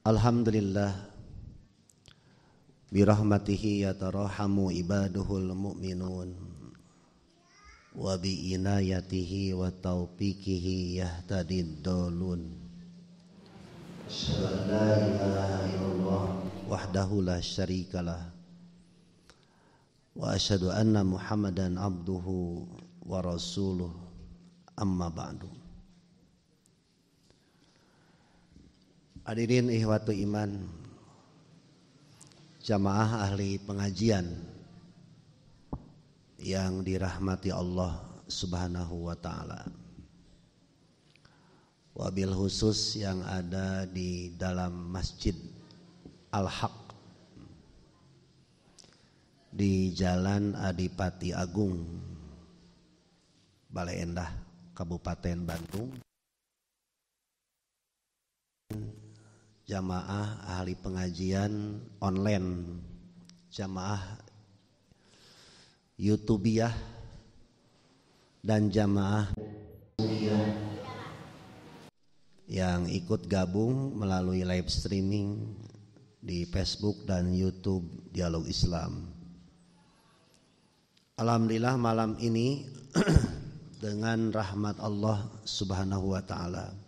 Alhamdulillah birahmatihi yatarahamu ibaduhul mu'minun wa bi'inayatihi wa taufiqihi yahtadid dolun. Asyhadu an la ilaha illallah wahdahu la syarikalah wa asyhadu anna Muhammadan abduhu wa rasuluh, amma ba'du. Hadirin ikhwatu iman, jamaah ahli pengajian yang dirahmati Allah Subhanahu wa taala. Wabil khusus yang ada di dalam Masjid Al-Haq di Jalan Adipati Agung, Bale Endah, Kabupaten Bandung. Jamaah ahli pengajian online, jamaah YouTubiah dan jamaah yang ikut gabung melalui live streaming di Facebook dan YouTube Dialog Islam. Alhamdulillah malam ini dengan rahmat Allah Subhanahu wa taala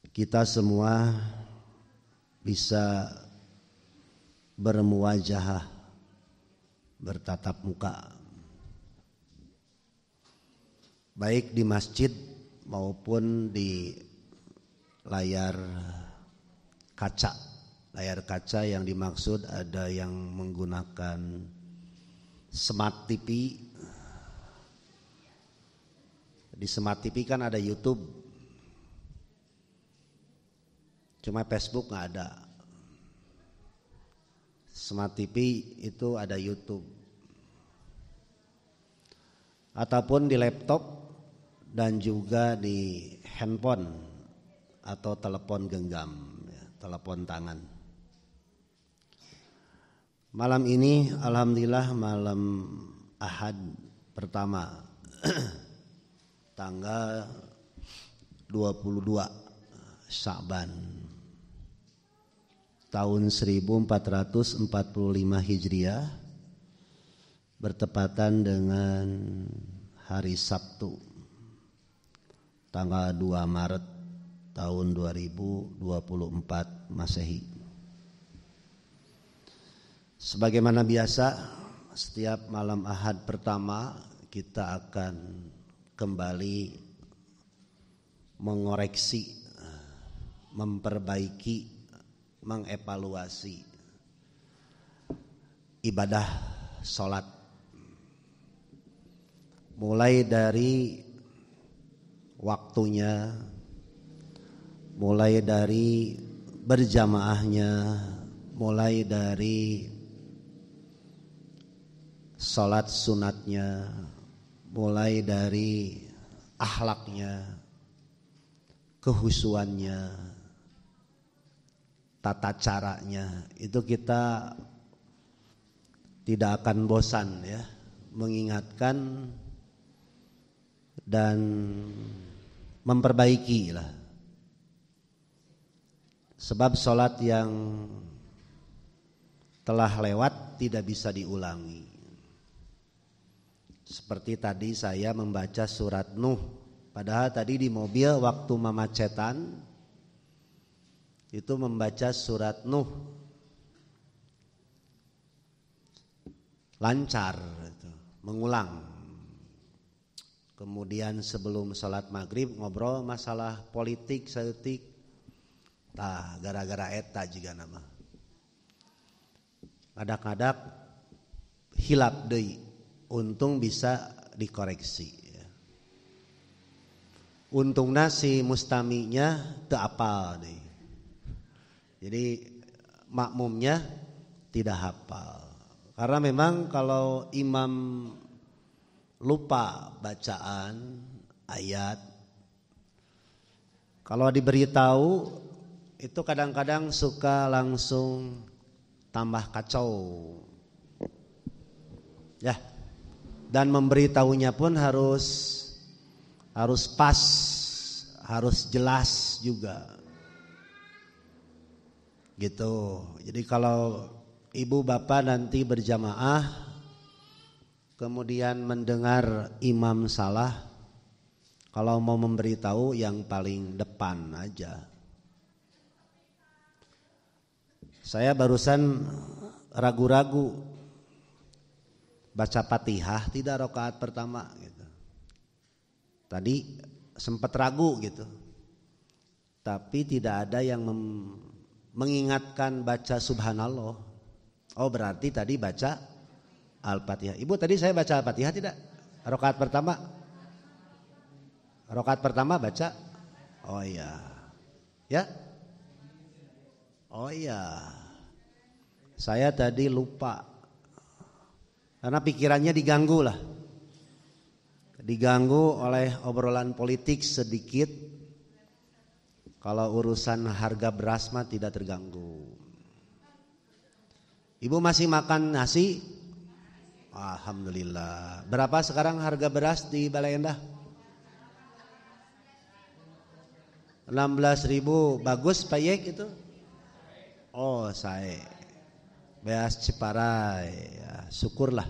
kita semua bisa bermuwajahah, bertatap muka, baik di masjid maupun di layar kaca. Layar kaca yang dimaksud ada yang menggunakan smart TV. Di smart TV kan ada YouTube. Cuma Facebook nggak ada. Smart TV itu ada YouTube. Ataupun di laptop dan juga di handphone atau telepon genggam, telepon tangan. Malam ini alhamdulillah malam Ahad pertama tanggal 22 Sya'ban tahun 1445 Hijriah, bertepatan dengan hari Sabtu tanggal 2 Maret tahun 2024 Masehi. Sebagaimana biasa, setiap malam Ahad pertama kita akan kembali mengoreksi, memperbaiki, mengevaluasi ibadah sholat, mulai dari waktunya, mulai dari berjamaahnya, mulai dari sholat sunatnya, mulai dari akhlaknya, kehusuannya, tata caranya. Itu kita tidak akan bosan ya mengingatkan dan memperbaiki lah. Sebab sholat yang telah lewat tidak bisa diulangi. Seperti tadi saya membaca surat Nuh, padahal tadi di mobil waktu mamacetan itu membaca surat Nuh lancar, mengulang. Kemudian sebelum sholat maghrib ngobrol masalah politik saeutik, tah gara-gara eta juga nama. Kadang-kadang hilap deui, untung bisa dikoreksi. Untungna si mustaminya teu apal deui. Jadi makmumnya tidak hafal. Karena memang kalau imam lupa bacaan ayat, kalau diberitahu itu kadang-kadang suka langsung tambah kacau. Ya. Dan memberitahunya pun harus pas, harus jelas juga. Gitu. Jadi kalau ibu bapak nanti berjamaah kemudian mendengar imam salah, kalau mau memberitahu yang paling depan aja. Saya barusan ragu-ragu baca Fatihah tidak rakaat pertama gitu. Tadi sempat ragu gitu. Tapi tidak ada yang mengingatkan baca subhanallah. Oh berarti tadi baca Al-Fatihah. Ibu tadi saya baca Al-Fatihah tidak? Rakaat pertama. Rakaat pertama baca. Oh iya. Ya? Oh iya. Saya tadi lupa. Karena pikirannya diganggu lah. Diganggu oleh obrolan politik sedikit. Kalau urusan harga beras mah tidak terganggu. Ibu masih makan nasi? Alhamdulillah. Berapa sekarang harga beras di Balai Endah? 16.000. Bagus Pak Yek itu? Oh saya beas Ciparai ya, syukurlah.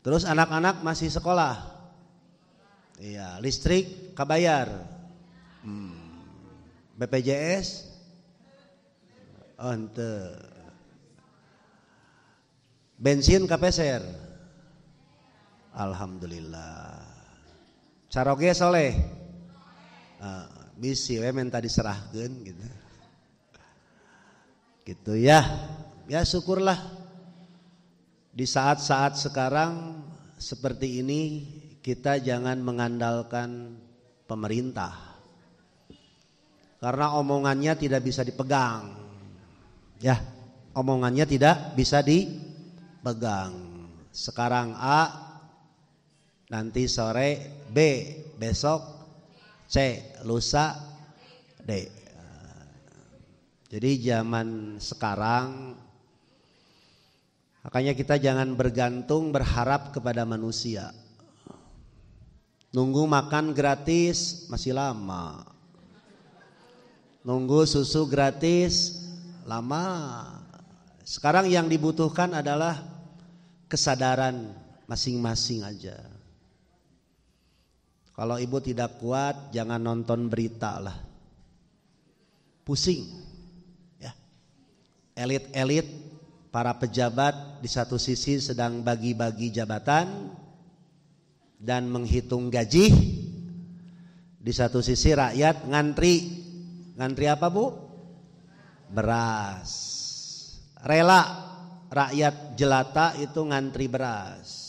Terus anak-anak masih sekolah? Iya. Listrik kabayar? BPJS? Oh ente. Bensin kapeser? Alhamdulillah. Caroge soleh? Bisi we minta diserahkeun gitu. Gitu ya. Ya syukurlah. Di saat-saat sekarang seperti ini kita jangan mengandalkan pemerintah. Karena omongannya tidak bisa dipegang. Ya, omongannya tidak bisa dipegang. Sekarang A, nanti sore B, besok C, lusa D. Jadi zaman sekarang makanya kita jangan bergantung berharap kepada manusia. Nunggu makan gratis masih lama. Nunggu susu gratis lama. Sekarang yang dibutuhkan adalah kesadaran masing-masing aja. Kalau ibu tidak kuat jangan nonton berita lah. Pusing. Ya. Elit-elit para pejabat di satu sisi sedang bagi-bagi jabatan dan menghitung gaji. Di satu sisi rakyat ngantri. Ngantri apa Bu? Beras. Rela rakyat jelata itu ngantri beras.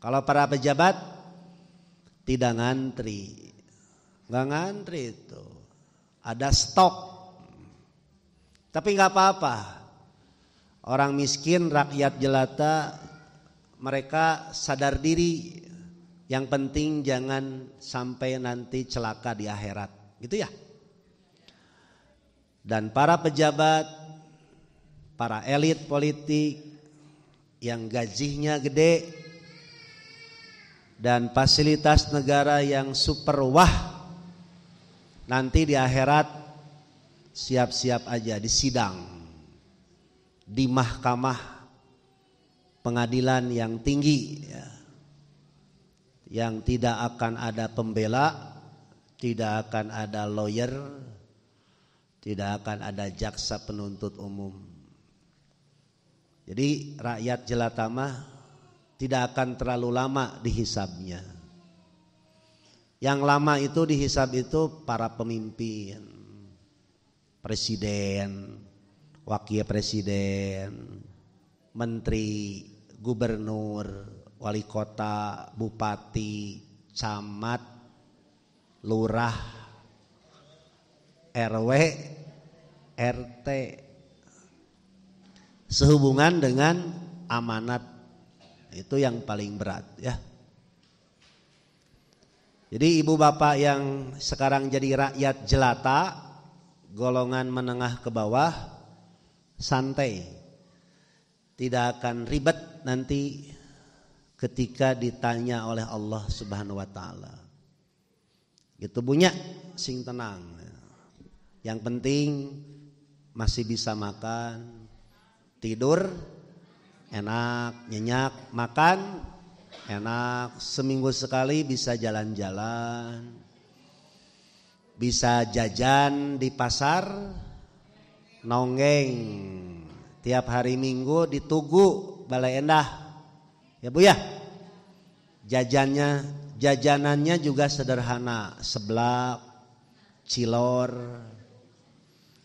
Kalau para pejabat tidak ngantri. Gak ngantri itu. Ada stok. Tapi gak apa-apa. Orang miskin, rakyat jelata, mereka sadar diri. Yang penting jangan sampai nanti celaka di akhirat. Gitu ya. Dan para pejabat, para elit politik yang gajinya gede dan fasilitas negara yang super wah, nanti di akhirat siap-siap aja disidang di mahkamah pengadilan yang tinggi ya. Yang tidak akan ada pembela, tidak akan ada lawyer, tidak akan ada jaksa penuntut umum. Jadi rakyat jelata mah tidak akan terlalu lama dihisabnya. Yang lama itu dihisab itu para pemimpin, presiden, wakil presiden, menteri, gubernur, wali kota, bupati, camat, lurah, RW, RT, sehubungan dengan amanat. Itu yang paling berat ya. Jadi ibu bapak yang sekarang jadi rakyat jelata, golongan menengah ke bawah, santai. Tidak akan ribet nanti ketika ditanya oleh Allah Subhanahu wa taala. Gitu bunyi sing tenang. Yang penting masih bisa makan, tidur enak, nyenyak, makan enak, seminggu sekali bisa jalan-jalan, bisa jajan di pasar, nonggeng tiap hari Minggu di Tugu Balai Endah, ya Bu ya. Jajanannya juga sederhana, seblak, cilor,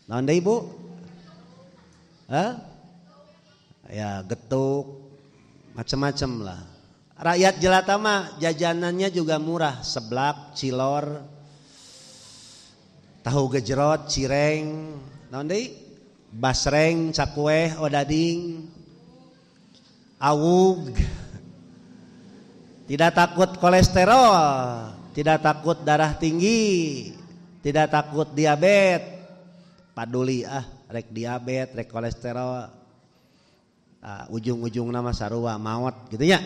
naon deui Bu? Ya getuk, macam-macam lah. Rakyat jelata mah jajanannya juga murah, seblak, cilor, tahu gejrot, cireng, naon deui? Basreng, cakueh, odading, awug. Tidak takut kolesterol, tidak takut darah tinggi, tidak takut diabetes. Paduli rek diabetes, rek kolesterol, ujung-ujung nama sarua maot gitu ya.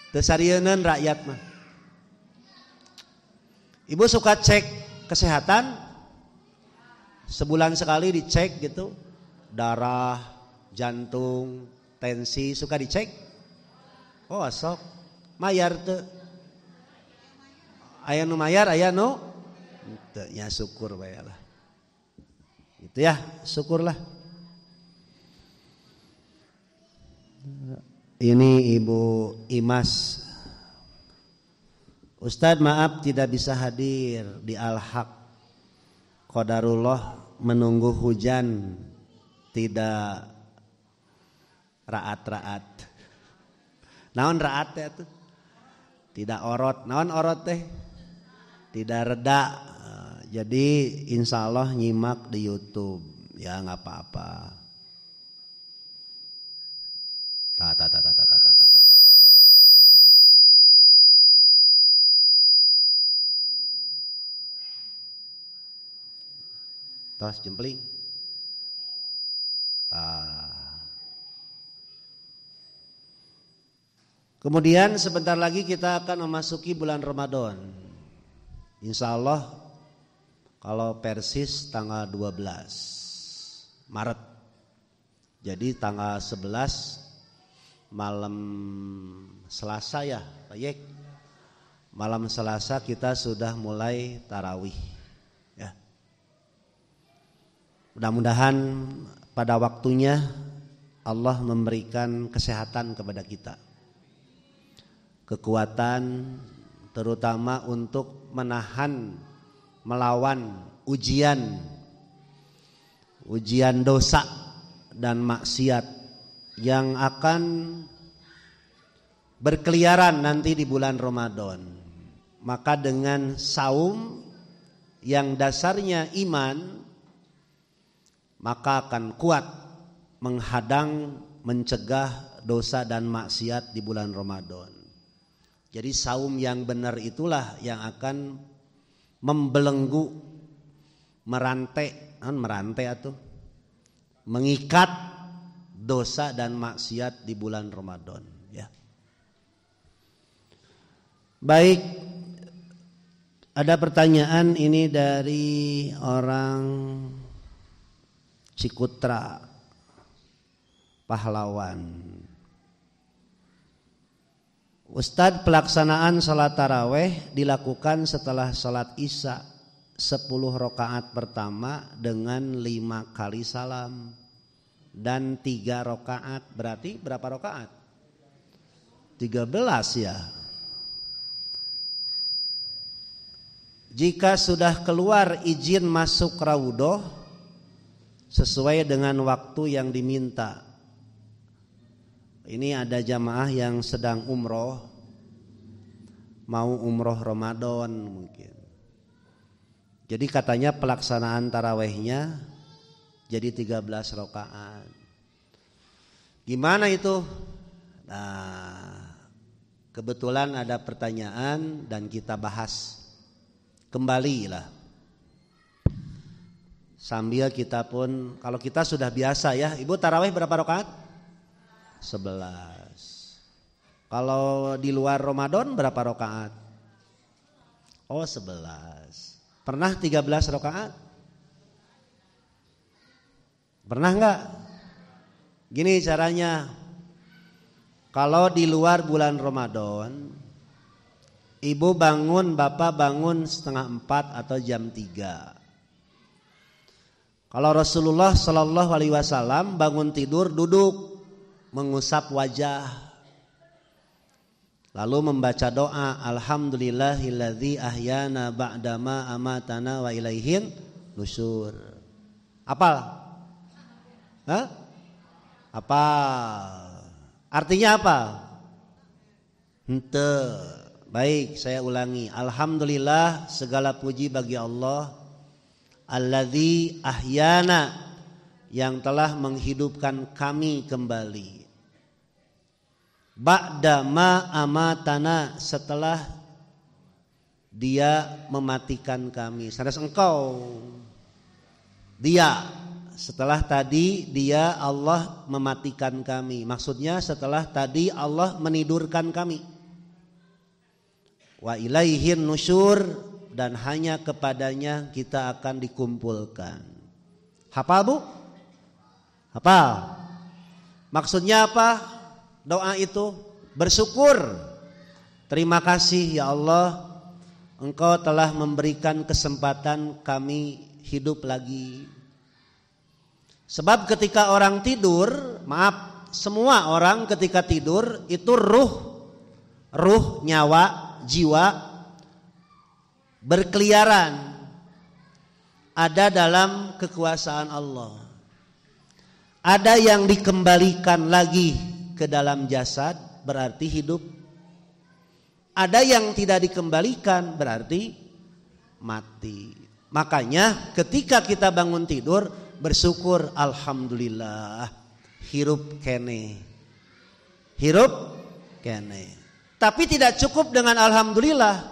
Teu sarieun rakyat mah. Ibu suka cek kesehatan, sebulan sekali dicek gitu, darah, jantung, tensi, suka dicek. Oh sok mayar teu, aya nu mayar, aya nu teu, nya syukur bae lah. Itu ya, syukurlah. Ini Ibu Imas. Ustadz maaf tidak bisa hadir di Al-Haq. Qadarullah menunggu hujan tidak raat-raat. Naon raat teh atuh? Tidak orot. Naon orot teh? Tidak reda. Jadi insya Allah nyimak di YouTube. Ya nggak apa-apa. Tos jempling. Kemudian sebentar lagi kita akan memasuki bulan Ramadan. Insya Allah kalau persis tanggal 12 Maret. Jadi tanggal 11 malam Selasa ya Pak Yek. Malam Selasa kita sudah mulai tarawih ya. Mudah-mudahan pada waktunya Allah memberikan kesehatan kepada kita, kekuatan terutama untuk menahan, melawan ujian dosa dan maksiat yang akan berkeliaran nanti di bulan Ramadan. Maka dengan saum yang dasarnya iman, maka akan kuat menghadang, mencegah dosa dan maksiat di bulan Ramadan. Jadi saum yang benar itulah yang akan membelenggu, merantai atau mengikat dosa dan maksiat di bulan Ramadan ya. Baik, ada pertanyaan ini dari orang Cikutra, Pahlawan. Ustadz, pelaksanaan salat taraweh dilakukan setelah salat isya 10 rakaat pertama dengan 5 kali salam dan 3 rakaat, berarti berapa rakaat? 13 ya. Jika sudah keluar izin masuk raudhah sesuai dengan waktu yang diminta. Ini ada jamaah yang sedang umroh, mau umroh Ramadan mungkin. Jadi katanya pelaksanaan tarawehnya jadi 13 rakaat. Gimana itu? Nah, kebetulan ada pertanyaan dan kita bahas kembali lah. Sambil kita pun, kalau kita sudah biasa ya, Ibu taraweh berapa rakaat? 11. Kalau di luar Ramadan berapa rakaat? Oh 11. Pernah 13 rakaat? Pernah enggak? Gini caranya. Kalau di luar bulan Ramadan, ibu bangun, bapak bangun 3:30 atau jam 3. Kalau Rasulullah Shallallahu Alaihi Wasallam bangun tidur duduk mengusap wajah, lalu membaca doa Alhamdulillahilladzi ahyana ba'dama amatana wa ilaihin nusyur. Apal? Hah? Apal? Artinya apa? Hente. Baik, saya ulangi. Alhamdulillah, segala puji bagi Allah. Alladzi ahyana, yang telah menghidupkan kami kembali. Ba'da ma amatana, setelah dia mematikan kami. Sanes engkau. Dia, setelah tadi dia Allah mematikan kami. Maksudnya setelah tadi Allah menidurkan kami. Wa ilaihin nusyur, dan hanya kepadanya kita akan dikumpulkan. Hafal bu? Hafal. Maksudnya apa? Doa itu bersyukur. Terima kasih ya Allah, Engkau telah memberikan kesempatan kami hidup lagi. Sebab ketika orang tidur, maaf, semua orang ketika tidur itu ruh, nyawa, jiwa berkeliaran, ada dalam kekuasaan Allah. Ada yang dikembalikan lagi ke dalam jasad, berarti hidup. Ada yang tidak dikembalikan, berarti mati. Makanya ketika kita bangun tidur, bersyukur, alhamdulillah, hirup kene. Hirup kene. Tapi tidak cukup dengan alhamdulillah.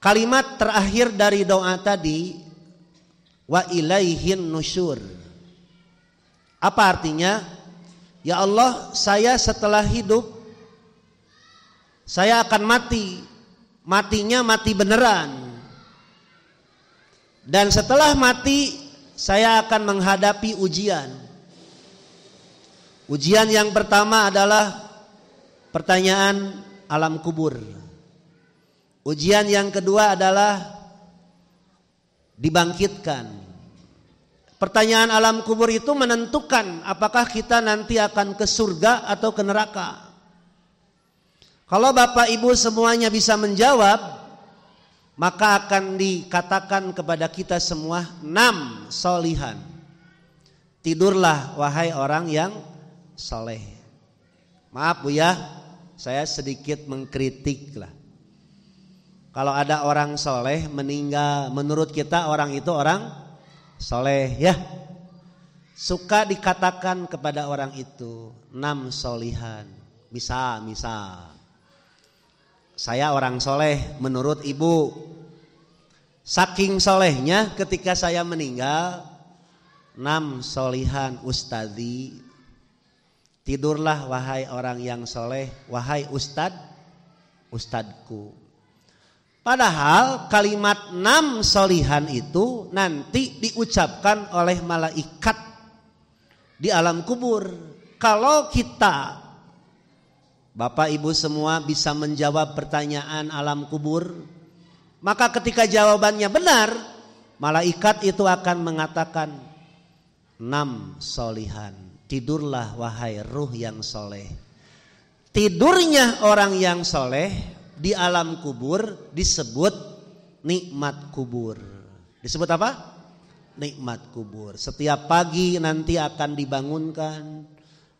Kalimat terakhir dari doa tadi, wa ilaihin nusyur. Apa artinya? Ya Allah, saya setelah hidup, saya akan mati. Matinya mati beneran. Dan setelah mati, saya akan menghadapi ujian. Ujian yang pertama adalah pertanyaan alam kubur. Ujian yang kedua adalah dibangkitkan. Pertanyaan alam kubur itu menentukan apakah kita nanti akan ke surga atau ke neraka. Kalau Bapak Ibu semuanya bisa menjawab, maka akan dikatakan kepada kita semua 6 solihan. Tidurlah wahai orang yang soleh. Maaf Bu ya, saya sedikit mengkritik lah. Kalau ada orang soleh meninggal, menurut kita orang itu orang soleh ya. Suka dikatakan kepada orang itu 6 solihan. Misal saya orang soleh menurut ibu. Saking solehnya ketika saya meninggal 6 solihan ustadzi. Tidurlah wahai orang yang soleh, wahai ustadku. Padahal kalimat 6 solihan itu nanti diucapkan oleh malaikat di alam kubur. Kalau kita, Bapak Ibu semua bisa menjawab pertanyaan alam kubur, maka ketika jawabannya benar, malaikat itu akan mengatakan 6 solihan. Tidurlah wahai ruh yang soleh. Tidurnya orang yang soleh di alam kubur disebut nikmat kubur. Disebut apa? Nikmat kubur. Setiap pagi nanti akan dibangunkan,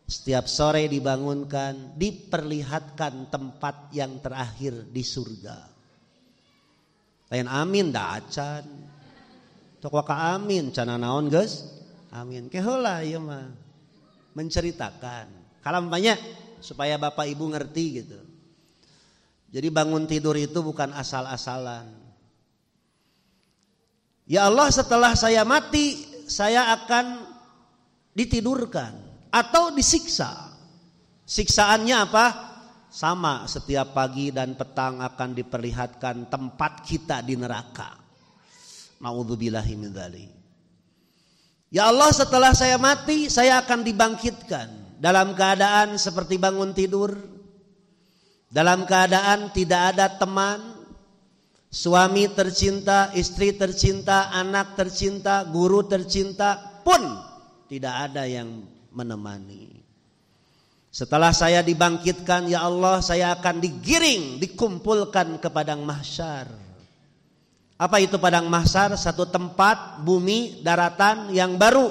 setiap sore dibangunkan, diperlihatkan tempat yang terakhir di surga. Lain amin dah acan. Tok waka amin cana naon geus? Amin. Keheula ieu mah. Menceritakan. Kalampanya supaya Bapak Ibu ngerti gitu. Jadi bangun tidur itu bukan asal-asalan. Ya Allah, setelah saya mati, saya akan ditidurkan atau disiksa. Siksaannya apa? Sama, setiap pagi dan petang akan diperlihatkan tempat kita di neraka. Na'udzubillahi min dzalik. Ya Allah, setelah saya mati saya akan dibangkitkan dalam keadaan seperti bangun tidur, dalam keadaan tidak ada teman, suami tercinta, istri tercinta, anak tercinta, guru tercinta pun tidak ada yang menemani. Setelah saya dibangkitkan, ya Allah, saya akan digiring, dikumpulkan ke padang mahsyar. Apa itu padang mahsyar? Satu tempat bumi daratan yang baru,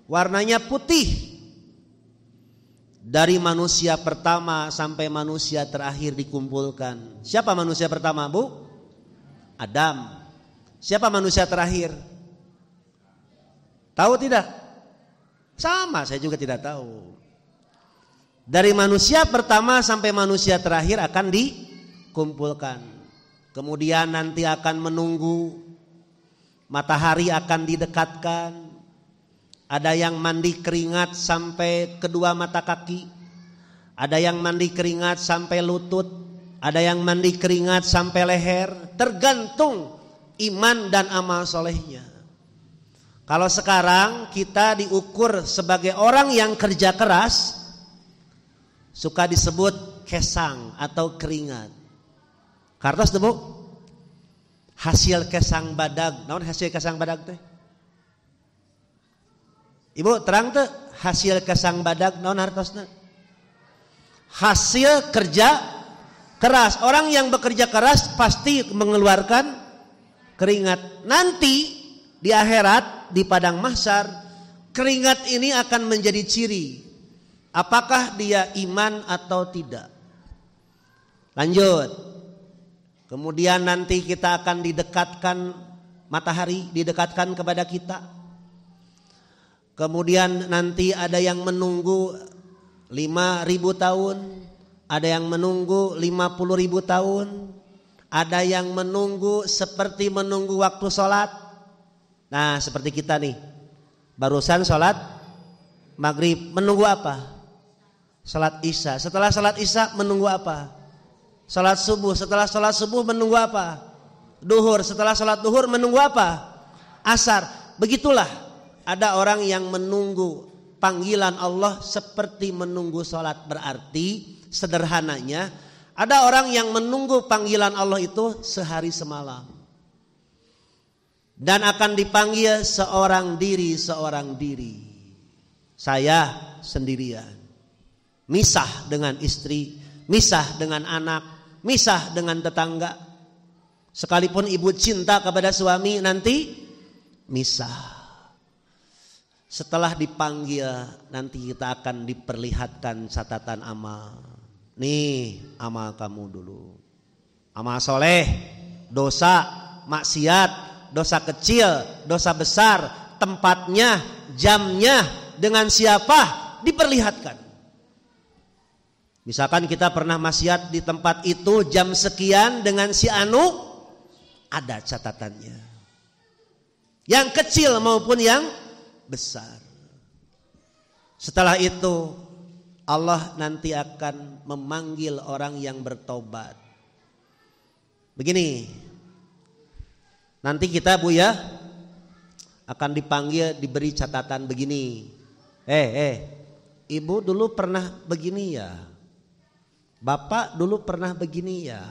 warnanya putih. Dari manusia pertama sampai manusia terakhir dikumpulkan. Siapa manusia pertama, Bu? Adam. Siapa manusia terakhir? Tahu tidak? Sama, saya juga tidak tahu. Dari manusia pertama sampai manusia terakhir akan dikumpulkan. Kemudian nanti akan menunggu, matahari akan didekatkan. Ada yang mandi keringat sampai kedua mata kaki, ada yang mandi keringat sampai lutut, ada yang mandi keringat sampai leher, tergantung iman dan amal solehnya. Kalau sekarang kita diukur sebagai orang yang kerja keras, suka disebut kesang atau keringat. Kartos Bu, hasil kesang badag, naon hasil kesang badag teh? Ibu terang tuh hasil kesang badag naon hartosna? Hasil kerja keras. Orang yang bekerja keras pasti mengeluarkan keringat. Nanti di akhirat, di padang mahsyar, keringat ini akan menjadi ciri apakah dia iman atau tidak. Lanjut. Kemudian nanti kita akan didekatkan matahari, didekatkan kepada kita. Kemudian nanti ada yang menunggu 5.000 tahun, ada yang menunggu 50.000 tahun, ada yang menunggu seperti menunggu waktu sholat. Nah seperti kita nih, barusan sholat maghrib, menunggu apa? Sholat isya. Setelah sholat isya menunggu apa? Sholat subuh. Setelah sholat subuh menunggu apa? Duhur. Setelah sholat duhur menunggu apa? Asar. Begitulah. Ada orang yang menunggu panggilan Allah seperti menunggu sholat. Berarti sederhananya ada orang yang menunggu panggilan Allah itu sehari semalam. Dan akan dipanggil seorang diri. Saya sendirian. Misah dengan istri, misah dengan anak, misah dengan tetangga. Sekalipun ibu cinta kepada suami nanti misah. Setelah dipanggil nanti kita akan diperlihatkan catatan amal. Nih amal kamu dulu. Amal soleh, dosa, maksiat, dosa kecil, dosa besar, tempatnya, jamnya, dengan siapa diperlihatkan. Misalkan kita pernah maksiat di tempat itu jam sekian dengan si anu, ada catatannya. Yang kecil maupun yang besar. Setelah itu Allah nanti akan memanggil orang yang bertobat. Begini, nanti kita Bu ya akan dipanggil, diberi catatan begini. Ibu dulu pernah begini ya, Bapak dulu pernah begini ya,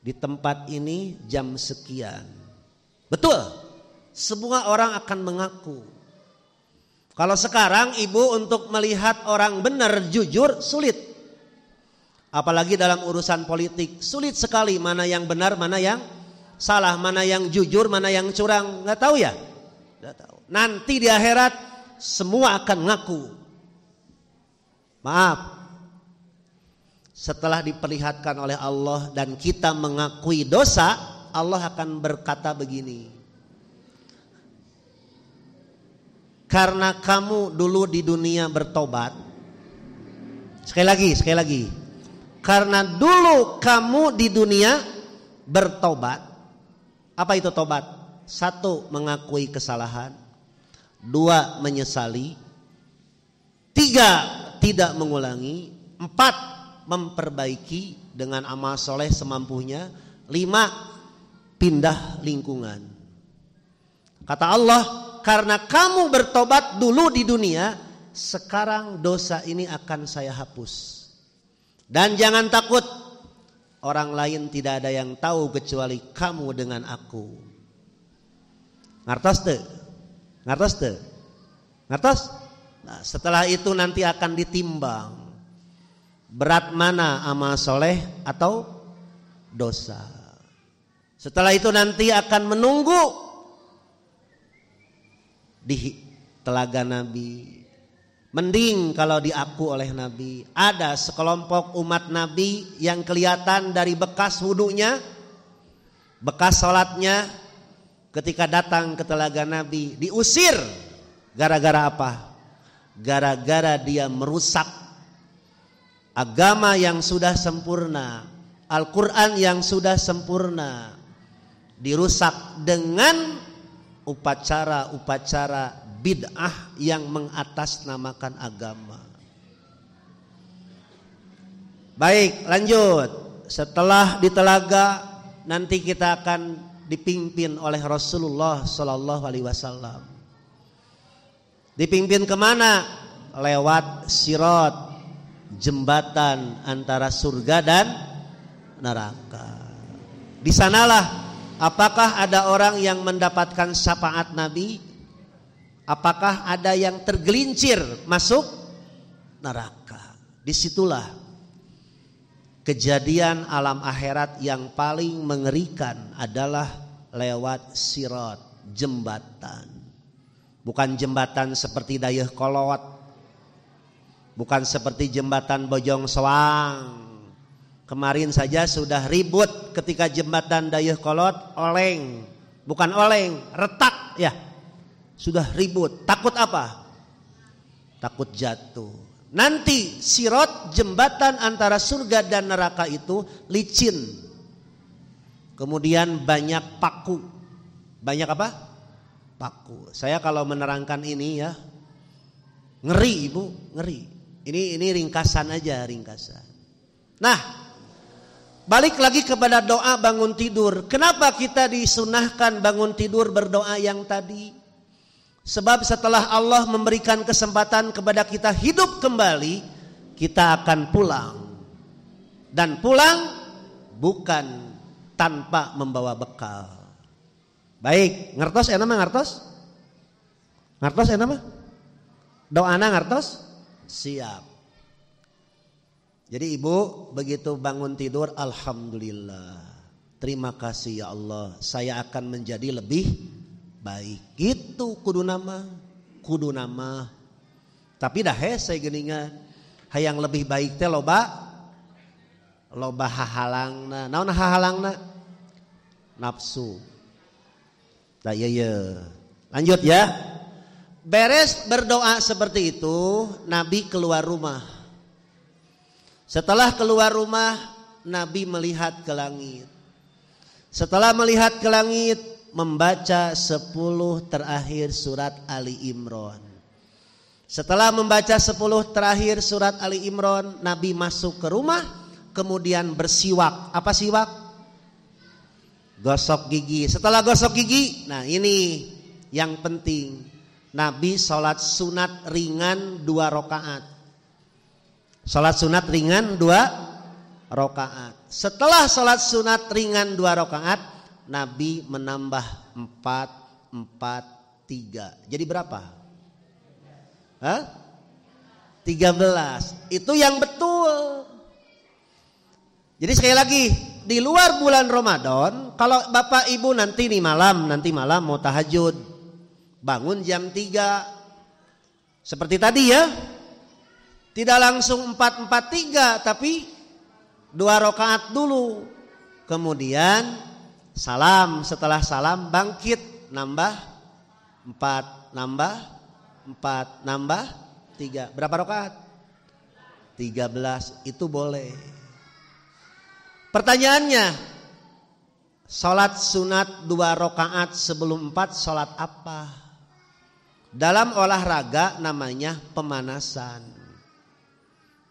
di tempat ini jam sekian. Betul, semua orang akan mengaku. Kalau sekarang ibu untuk melihat orang benar jujur sulit. Apalagi dalam urusan politik sulit sekali, mana yang benar, mana yang salah, mana yang jujur, mana yang curang, nggak tahu ya? Nggak tahu. Nanti di akhirat semua akan ngaku. Maaf, setelah diperlihatkan oleh Allah dan kita mengakui dosa, Allah akan berkata begini. Karena kamu dulu di dunia bertobat. Sekali lagi. Karena dulu kamu di dunia bertobat. Apa itu tobat? 1, mengakui kesalahan. 2, menyesali. 3, tidak mengulangi. 4, memperbaiki dengan amal soleh semampunya. 5, pindah lingkungan. Kata Allah, karena kamu bertobat dulu di dunia, sekarang dosa ini akan saya hapus. Dan jangan takut, orang lain tidak ada yang tahu kecuali kamu dengan aku. Ngartos teu? Ngartos teu? Ngartos? Nah, setelah itu nanti akan ditimbang berat mana amal soleh atau dosa. Setelah itu nanti akan menunggu di telaga Nabi. Mending kalau diaku oleh Nabi. Ada sekelompok umat Nabi yang kelihatan dari bekas wudunya, bekas sholatnya, ketika datang ke telaga Nabi diusir. Gara-gara apa? Gara-gara dia merusak agama yang sudah sempurna, Al-Quran yang sudah sempurna, dirusak dengan upacara-upacara bid'ah yang mengatasnamakan agama. Baik, lanjut. Setelah di telaga nanti kita akan dipimpin oleh Rasulullah Sallallahu Alaihi Wasallam. Dipimpin kemana? Lewat sirat, jembatan antara surga dan neraka. Di sanalah apakah ada orang yang mendapatkan syafaat Nabi? Apakah ada yang tergelincir masuk neraka? Disitulah kejadian alam akhirat yang paling mengerikan adalah lewat sirat, jembatan. Bukan jembatan seperti dayeuh kolot, bukan seperti jembatan Bojong Soang. Kemarin saja sudah ribut ketika jembatan dayeuh kolot oleng, bukan oleng, retak ya. Sudah ribut, takut apa? Takut jatuh. Nanti sirat, jembatan antara surga dan neraka itu licin. Kemudian banyak paku. Banyak apa? Paku. Saya kalau menerangkan ini ya, ngeri Ibu, ngeri. Ini ringkasan aja, ringkasan. Nah, balik lagi kepada doa bangun tidur. Kenapa kita disunahkan bangun tidur berdoa yang tadi? Sebab setelah Allah memberikan kesempatan kepada kita hidup kembali, kita akan pulang. Dan pulang bukan tanpa membawa bekal. Baik, ngertos enak mah ngertos? Ngertos enak mah? Doana ngertos? Siap. Jadi ibu begitu bangun tidur, alhamdulillah. Terima kasih ya Allah, saya akan menjadi lebih baik. Gitu kudu nama. Tapi dah saya geningan hayang lebih baik teh loba hahalangna. Naon hahalangna? Nafsu. Nah iya. Lanjut ya. Beres berdoa seperti itu, Nabi keluar rumah. Setelah keluar rumah, Nabi melihat ke langit. Setelah melihat ke langit, membaca 10 terakhir surat Ali Imran. Setelah membaca 10 terakhir surat Ali Imran, Nabi masuk ke rumah, kemudian bersiwak. Apa siwak? Gosok gigi. Setelah gosok gigi, nah ini yang penting. Nabi sholat sunat ringan 2 rakaat. Sholat sunat ringan 2 rakaat. Setelah sholat sunat ringan 2 rakaat, Nabi menambah 4, 3. Jadi berapa? 13. Itu yang betul. Jadi sekali lagi, di luar bulan Ramadan, kalau Bapak Ibu nanti malam mau tahajud, bangun jam 3. Seperti tadi ya. Tidak langsung 4, 3, tapi 2 rakaat dulu. Kemudian salam, setelah salam bangkit, nambah 4, nambah 3. Berapa rakaat? 13. Itu boleh. Pertanyaannya, sholat sunat 2 rakaat sebelum 4 sholat apa? Dalam olahraga namanya pemanasan.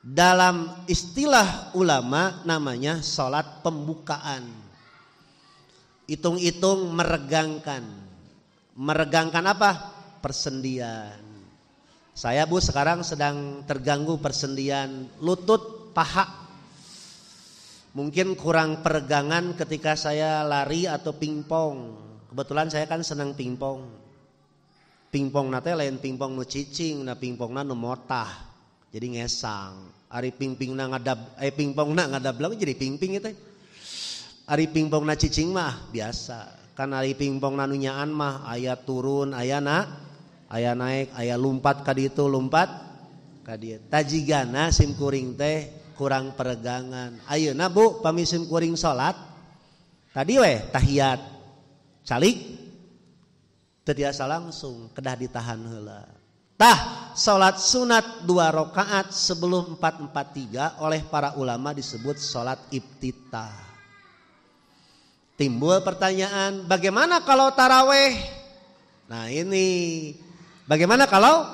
Dalam istilah ulama namanya sholat pembukaan. Hitung-hitung meregangkan. Meregangkan apa? persendian. Saya Bu sekarang sedang terganggu persendian lutut, paha. Mungkin kurang peregangan ketika saya lari atau pingpong. Kebetulan saya kan senang pingpong. Pingpong nate lain pingpong nu cicing, na pingpongna nu motah. Jadi ngesang. Ari pingpingna ngadab jadi pingping itu. Ari pingpongna cicing mah biasa. Kan ari pingpongna nu nyaan mah aya turun, aya naik, aya lompat ka ditu, lompat ka dieu. Tajigana sim kuring teh kurang peregangan. Ayeuna Bu pamisim kuring salat tadi weh tahiyat calik teu tiasa langsung kedah ditahan heula. Tah salat sunat 2 rakaat sebelum 443 oleh para ulama disebut salat iftitah. Timbul pertanyaan, bagaimana kalau taraweh? Nah ini bagaimana kalau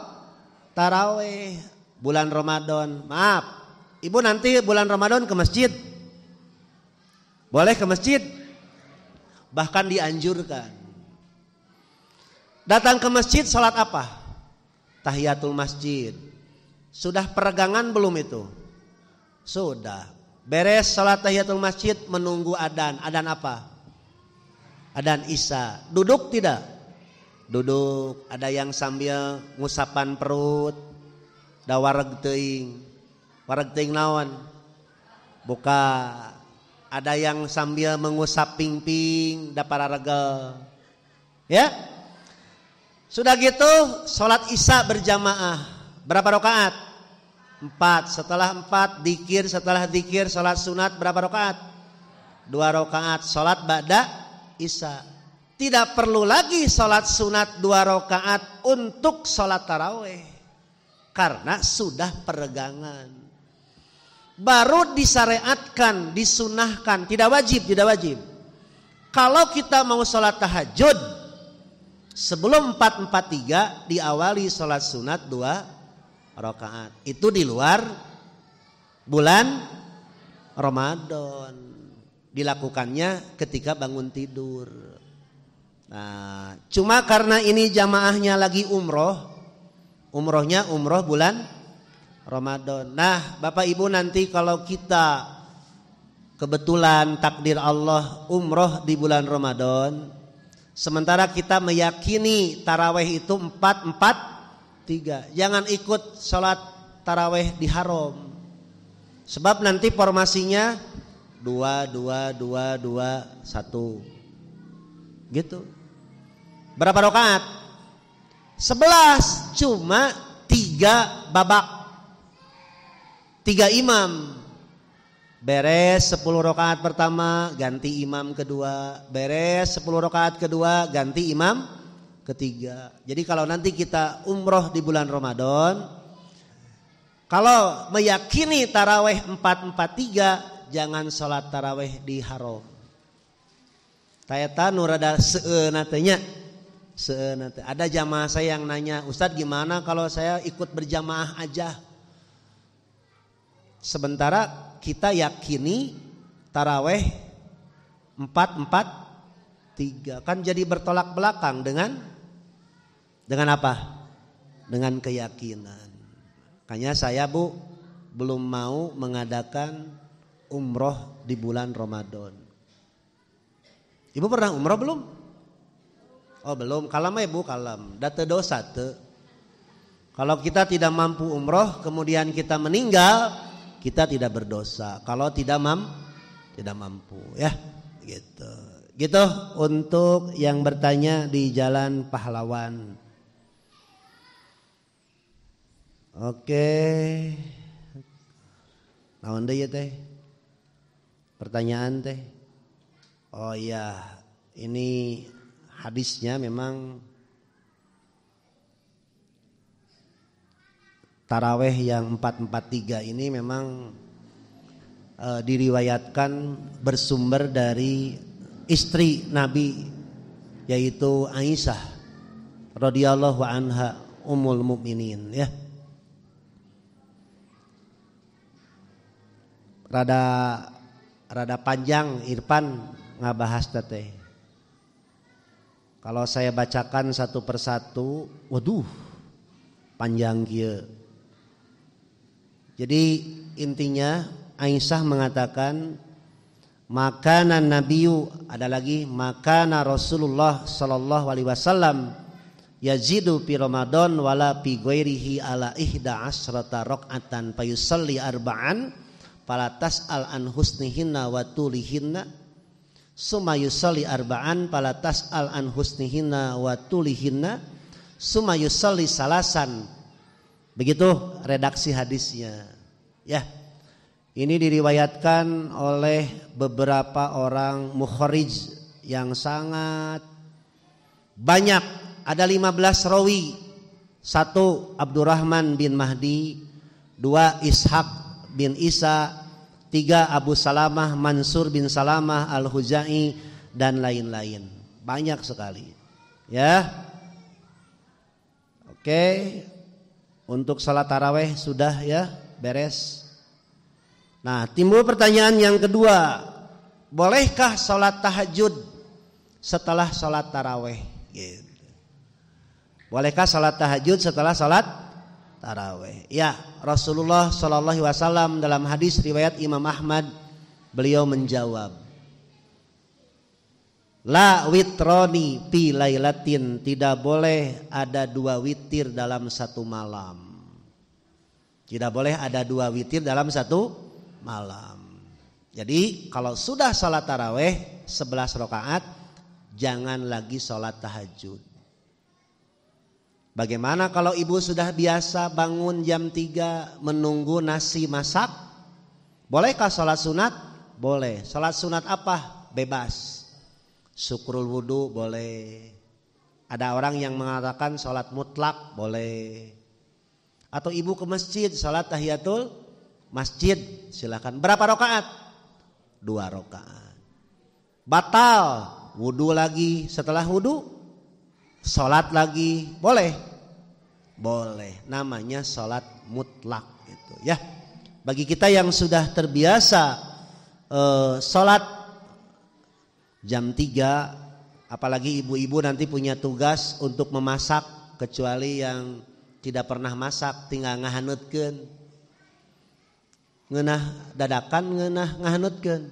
taraweh bulan Ramadan? Maaf, Ibu nanti bulan Ramadan ke masjid? Boleh ke masjid? Bahkan dianjurkan. Datang ke masjid salat apa? Tahiyatul masjid. Sudah peregangan belum itu? Sudah. Beres salat tahiyatul masjid menunggu adzan. Adzan apa? Adzan Isya. Duduk tidak? Duduk. Ada yang sambil ngusapan perut, da wareg teuing. Wareg teuing naon? Buka. Ada yang sambil mengusap pingping, da pararegel. Ya? Sudah gitu salat Isya berjamaah. Berapa rakaat? 4. Setelah 4 dzikir, setelah dzikir salat sunat berapa rakaat? 2 rakaat. Salat ba'da Isya. Tidak perlu lagi salat sunat 2 rakaat untuk salat tarawih. Karena sudah peregangan. Baru disyariatkan, disunahkan, tidak wajib. Kalau kita mau salat tahajud sebelum 443 diawali salat sunat 2 rakaat. Itu di luar bulan Ramadan. Dilakukannya ketika bangun tidur. Nah, cuma karena ini jamaahnya lagi umrohnya umroh bulan Ramadan. Nah, Bapak Ibu nanti kalau kita kebetulan takdir Allah umroh di bulan Ramadan, sementara kita meyakini taraweh itu 4-4-3, jangan ikut sholat taraweh di haram. Sebab nanti formasinya 2-2-2-2-1 gitu. Berapa rakaat? 11, cuma 3 babak, 3 imam. Beres 10 rakaat pertama ganti imam kedua, beres 10 rakaat kedua ganti imam ketiga. Jadi kalau nanti kita umroh di bulan Ramadan, kalau meyakini taraweh 4-4-3, jangan sholat taraweh di haram. Tayata nu rada seueun teh. Ada jamaah saya yang nanya, Ustadz gimana kalau saya ikut berjamaah aja? Sementara kita yakini taraweh 4-4-3, kan jadi bertolak belakang dengan apa? Dengan keyakinan. Makanya saya Bu belum mau mengadakan umroh di bulan Ramadan. Ibu pernah umroh belum? Oh belum, kalam ya Bu, kalam. Data dosa te. Kalau kita tidak mampu umroh kemudian kita meninggal, kita tidak berdosa. Kalau tidak mampu ya, gitu. Gitu untuk yang bertanya di Jalan Pahlawan. Oke. Naon deui teh? Pertanyaan teh. Oh iya, ini hadisnya memang taraweh yang 4-4-3 ini memang diriwayatkan bersumber dari istri Nabi, yaitu Aisyah radhiyallahu anha ummul mukminin ya. Rada panjang Irfan ngabahas teh. Kalau saya bacakan satu persatu, waduh, panjang kieu. Jadi intinya Aisyah mengatakan makanan Nabiyu, ada lagi makana Rasulullah sallallahu alaihi wasallam yazidu fi Ramadan wala fi ghairihi ala ihda asrata rakaatan fayusalli arba'an fala tas'al an husnihinna wa tulihinna summa yusalli arba'an fala tas'al an husnihinna wa tulihinna summa yusalli salasan. Begitu redaksi hadisnya. Ya. Ini diriwayatkan oleh beberapa orang mukharij yang sangat banyak. Ada 15 rawi. 1 Abdurrahman bin Mahdi, 2 Ishaq bin Isa, 3 Abu Salamah Mansur bin Salamah Al-Huzai dan lain-lain. Banyak sekali. Ya. Oke. Untuk salat tarawih sudah ya, beres. Nah, timbul pertanyaan yang kedua, bolehkah sholat tahajud setelah sholat tarawih? Gitu. Bolehkah sholat tahajud setelah sholat tarawih? Ya, Rasulullah Shallallahu Alaihi Wasallam dalam hadis riwayat Imam Ahmad, beliau menjawab, la witroni pi lailatin, tidak boleh ada 2 witir dalam satu malam. Tidak boleh ada 2 witir dalam satu malam. Jadi kalau sudah sholat tarawih 11 rakaat, jangan lagi sholat tahajud. Bagaimana kalau ibu sudah biasa bangun jam 3 menunggu nasi masak? Bolehkah sholat sunat? Boleh. Sholat sunat apa? Bebas. Syukrul wudu boleh. Ada orang yang mengatakan sholat mutlak boleh. Atau ibu ke masjid sholat tahiyatul masjid, silakan. Berapa rakaat? 2 rakaat. Batal, wudu lagi. Setelah wudu, sholat lagi. Boleh? Boleh. Namanya sholat mutlak gitu ya. Bagi kita yang sudah terbiasa sholat jam 3, apalagi ibu-ibu nanti punya tugas untuk memasak, kecuali yang tidak pernah masak tinggal ngahanutkeun. Ngeunah dadakan, ngeunah ngahanutkeun.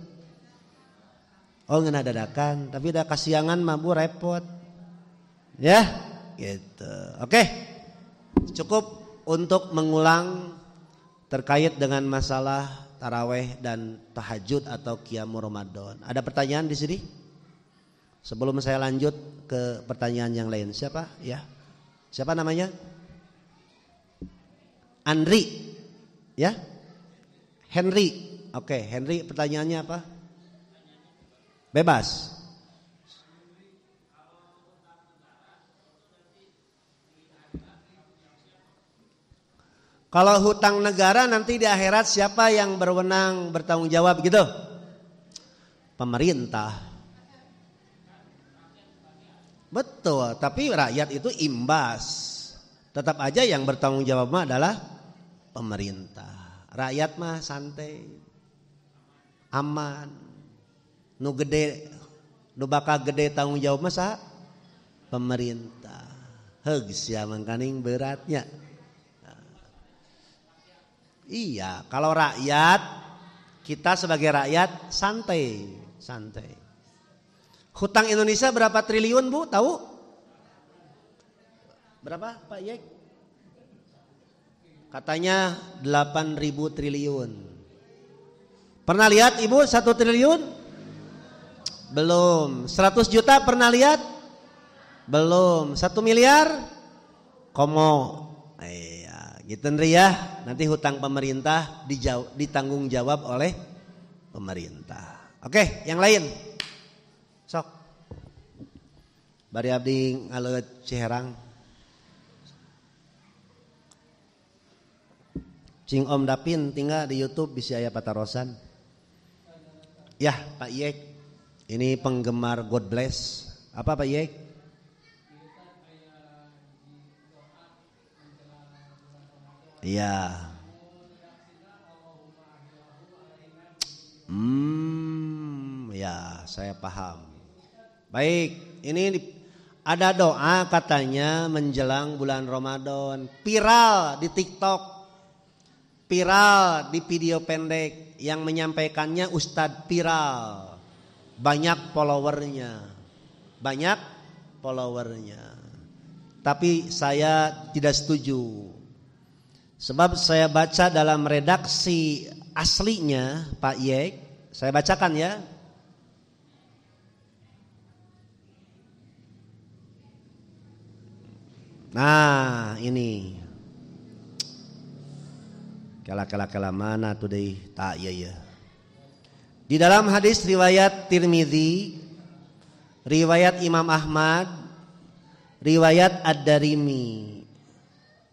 Oh, ngeunah dadakan, tapi da kasiangan mah Bu repot. Ya, gitu. Oke. Cukup untuk mengulang terkait dengan masalah tarawih dan tahajud atau qiyamul Ramadan. Ada pertanyaan di sini? Sebelum saya lanjut ke pertanyaan yang lain. Siapa? Ya. Siapa namanya? Andri. Ya? Henry. Oke, Henry, pertanyaannya apa? Bebas. Kalau hutang negara nanti di akhirat siapa yang berwenang bertanggung jawab gitu? Pemerintah. Betul, tapi rakyat itu imbas. Tetap aja yang bertanggung jawab adalah pemerintah. Rakyat mah santai, aman. Nu gede, nu bakal gede tanggung jawab masa pemerintah. Heug sia mangkaning beratnya. Iya, kalau rakyat, kita sebagai rakyat santai, santai. Hutang Indonesia berapa triliun Bu? Tahu? Berapa Pak Yek? Katanya 8.000 triliun. Pernah lihat Ibu 1 triliun? Belum. 100 juta pernah lihat? Belum. 1 miliar? Komo. Iya, gitu ya. Nanti hutang pemerintah ditanggung jawab oleh pemerintah. Oke, yang lain. Sok. Bari abdi ngaleut Ciherang. Cing Om Dapin tinggal di YouTube bisa aya patarosan. Ya Pak Yek, ini penggemar God Bless. Apa Pak Yek? Iya. Ya saya paham. Baik, ini Ada doa katanya menjelang bulan Ramadan, viral di TikTok, viral di video pendek, yang menyampaikannya Ustadz viral, banyak followernya. Tapi saya tidak setuju. Sebab saya baca dalam redaksi aslinya Pak Yek, saya bacakan ya. Nah ini kala mana tuh deh tak ya. Di dalam hadis riwayat Tirmidzi, riwayat Imam Ahmad, riwayat Ad-Darimi.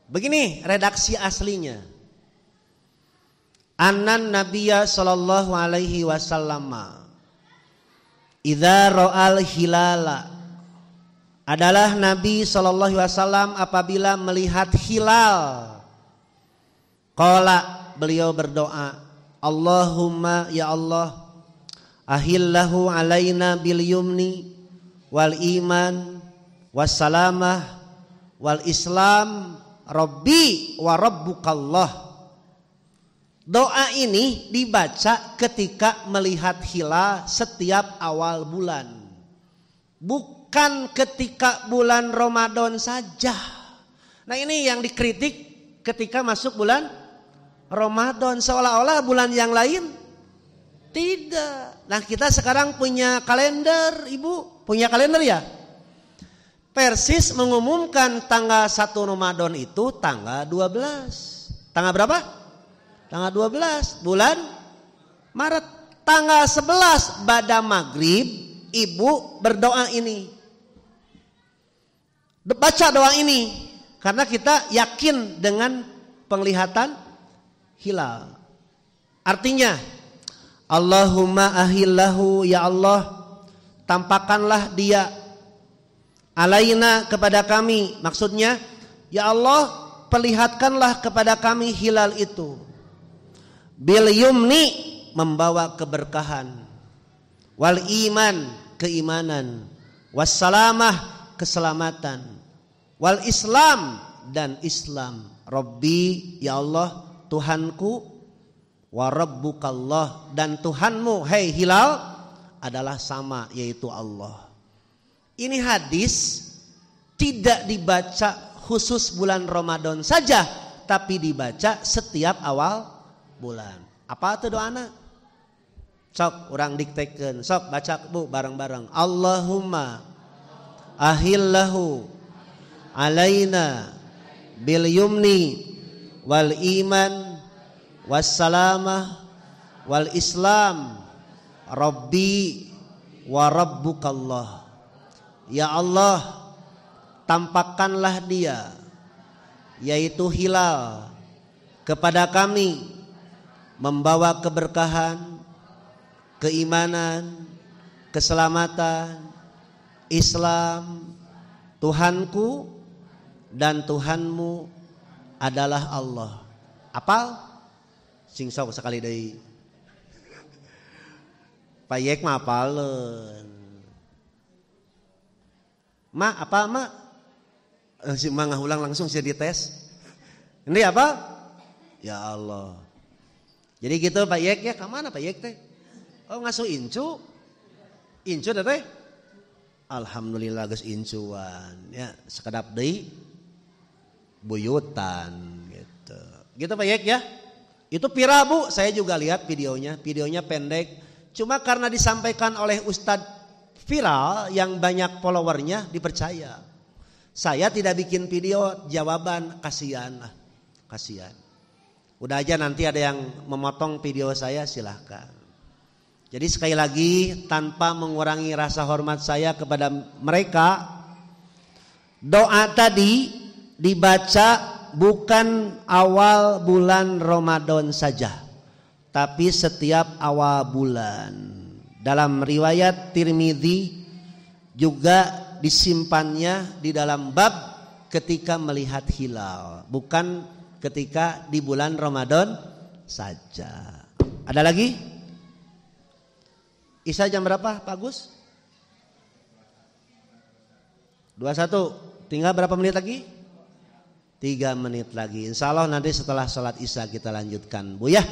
Begini redaksi aslinya. Annan Nabiyya sallallahu alaihi wasallam idza ra'al hilala, adalah Nabi sallallahu alaihi wasallam apabila melihat hilal, qala, beliau berdoa, Allahumma ya Allah, ahillahu alaina bil yumni wal iman wassalamah wal islam rabbi wa rabbukallah. Doa ini dibaca ketika melihat hilal setiap awal bulan, bukan ketika bulan Ramadan saja. Nah ini yang dikritik ketika masuk bulan Ramadan, seolah-olah bulan yang lain tidak. Nah kita sekarang punya kalender, Ibu punya kalender ya. Persis mengumumkan tanggal 1 Ramadan itu tanggal 12. Tanggal berapa? Tanggal 12 bulan Maret. Tanggal 11 pada maghrib Ibu berdoa ini. Baca doa ini karena kita yakin dengan penglihatan hilal. Artinya Allahumma ahillahu, ya Allah tampakkanlah dia alaina, kepada kami. Maksudnya ya Allah perlihatkanlah kepada kami hilal itu. Bil yumni, membawa keberkahan. Wal iman, keimanan. Wassalamah, keselamatan. Wal islam, dan Islam. Rabbi, ya Allah Tuhanku. Wa rabbukallah, dan Tuhanmu hai hilal adalah sama, yaitu Allah. Ini hadis tidak dibaca khusus bulan Ramadan saja, tapi dibaca setiap awal bulan. Apa itu doana? Sok orang diktekeun, sok baca Bu bareng-bareng. Allahumma ahillahu alaina bil yumni wal iman wassalamah wal islam rabbi wa rabbukallah. Ya Allah tampakkanlah dia, yaitu hilal, kepada kami, membawa keberkahan, keimanan, keselamatan, Islam. Tuhanku dan Tuhanmu adalah Allah. Apal? Sing sok sekali deui. Payek mah apaleun. Ma apa ma? Si ma ngahulang langsung sih dites. Ini apa? Ya Allah. Jadi gitu Pak Yek ya, kemana Pak Yek teh? Oh ngasuh incu. Incu teh? Alhamdulillah geus incuan. Ya sekedap deui buyutan gitu. Gitu Pak Yek ya. Itu viral Bu, saya juga lihat videonya. Videonya pendek. Cuma karena disampaikan oleh Ustadz viral yang banyak followernya dipercaya. Saya tidak bikin video jawaban, kasihan lah. Kasihan. Udah aja nanti ada yang memotong video saya, silahkan. Jadi sekali lagi tanpa mengurangi rasa hormat saya kepada mereka, doa tadi dibaca bukan awal bulan Ramadan saja, tapi setiap awal bulan. Dalam riwayat Tirmidzi juga disimpannya di dalam bab ketika melihat hilal, bukan ketika di bulan Ramadan saja. Ada lagi? Isya jam berapa Pak Gus? 21. Tinggal berapa menit lagi? 3 menit lagi. Insya Allah nanti setelah sholat isya kita lanjutkan. Buya,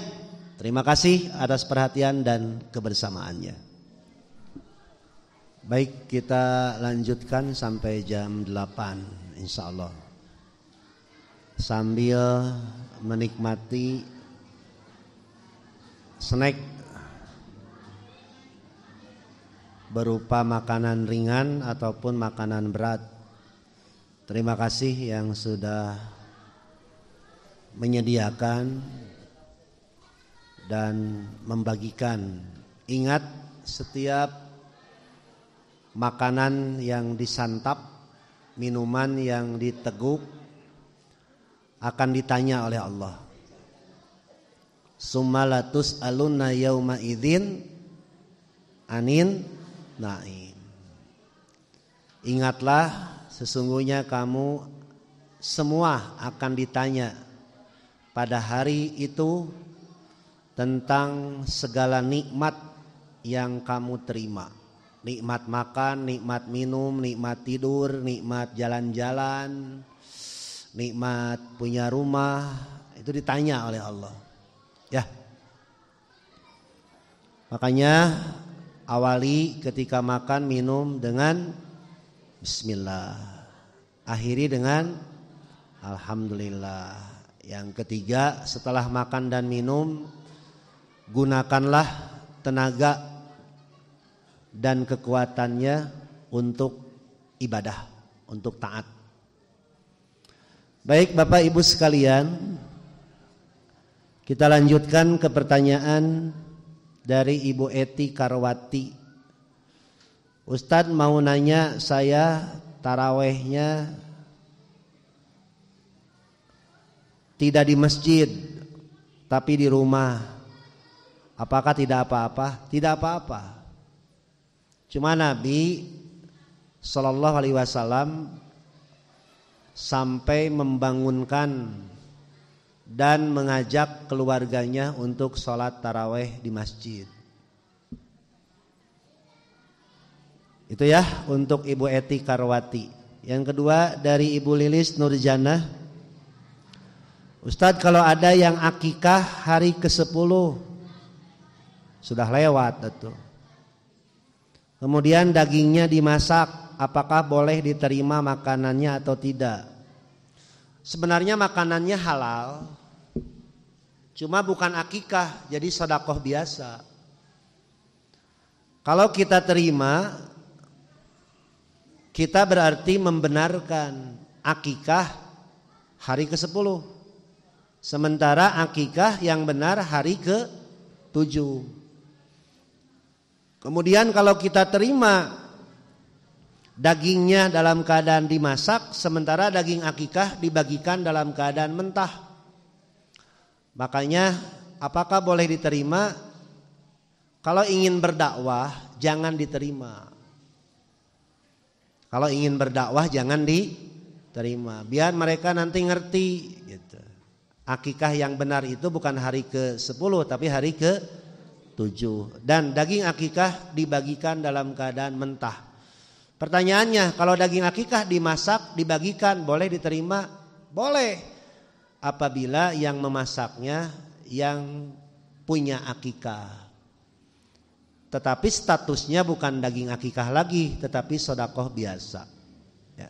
terima kasih atas perhatian dan kebersamaannya. Baik, kita lanjutkan sampai jam 8 insya Allah. Sambil menikmati snack berupa makanan ringan ataupun makanan berat. Terima kasih yang sudah menyediakan dan membagikan. Ingat, setiap makanan yang disantap, minuman yang diteguk akan ditanya oleh Allah. Summa latus alunna yauma idzin anin naim. Ingatlah, sesungguhnya kamu semua akan ditanya pada hari itu tentang segala nikmat yang kamu terima. Nikmat makan, nikmat minum, nikmat tidur, nikmat jalan-jalan, nikmat punya rumah, itu ditanya oleh Allah. Ya. Makanya awali ketika makan minum dengan bismillah. Akhiri dengan alhamdulillah. Yang ketiga, setelah makan dan minum, gunakanlah tenaga dan kekuatannya untuk ibadah, untuk taat. Baik Bapak Ibu sekalian, kita lanjutkan ke pertanyaan dari Ibu Eti Karwati. Ustadz mau nanya, saya tarawehnya tidak di masjid tapi di rumah, apakah tidak apa-apa? Tidak apa-apa. Cuma Nabi Sallallahu Alaihi Wasallam sampai membangunkan dan mengajak keluarganya untuk sholat taraweh di masjid. Itu ya untuk Ibu Eti Karwati. Yang kedua dari Ibu Lilis Nurjana. Ustadz, kalau ada yang akikah hari ke-10, sudah lewat itu. Kemudian dagingnya dimasak, apakah boleh diterima makanannya atau tidak? Sebenarnya makanannya halal, cuma bukan akikah, jadi sedekah biasa. Kalau kita terima, kita berarti membenarkan akikah hari ke-10. Sementara akikah yang benar hari ke-7. Kemudian kalau kita terima dagingnya dalam keadaan dimasak, sementara daging akikah dibagikan dalam keadaan mentah, makanya apakah boleh diterima? Kalau ingin berdakwah jangan diterima. Kalau ingin berdakwah jangan diterima, biar mereka nanti ngerti gitu. Akikah yang benar itu bukan hari ke-10 tapi hari ke-7. Dan daging akikah dibagikan dalam keadaan mentah. Pertanyaannya, kalau daging akikah dimasak dibagikan boleh diterima? Boleh, apabila yang memasaknya yang punya akikah. Tetapi statusnya bukan daging akikah lagi, tetapi sedekah biasa. Ya.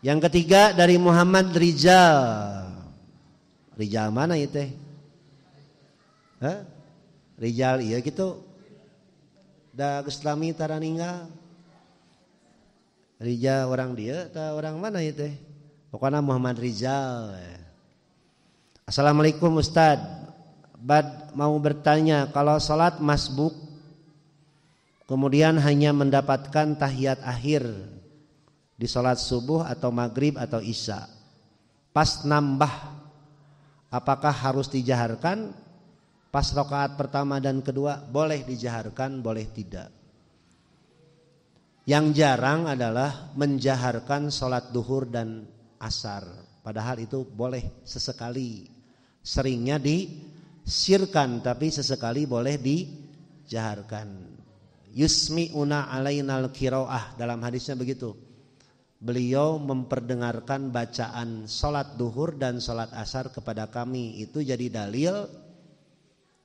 Yang ketiga dari Muhammad Rizal. Rizal mana itu? Rizal iya gitu. Da Guslami tara ninggal. Rizal orang dia atau orang mana itu? Pokoknya Muhammad Rizal. Assalamualaikum Ustadz. Bad mau bertanya, kalau sholat masbuk kemudian hanya mendapatkan tahiyat akhir di sholat subuh atau maghrib atau isya, pas nambah apakah harus dijaharkan? Pas rakaat pertama dan kedua boleh dijaharkan, boleh tidak. Yang jarang adalah menjaharkan sholat duhur dan asar, padahal itu boleh sesekali. Seringnya disirkan, tapi sesekali boleh dijaharkan. yusmi'una alainal qiraah, dalam hadisnya begitu. Beliau memperdengarkan bacaan salat duhur dan salat asar kepada kami. Itu jadi dalil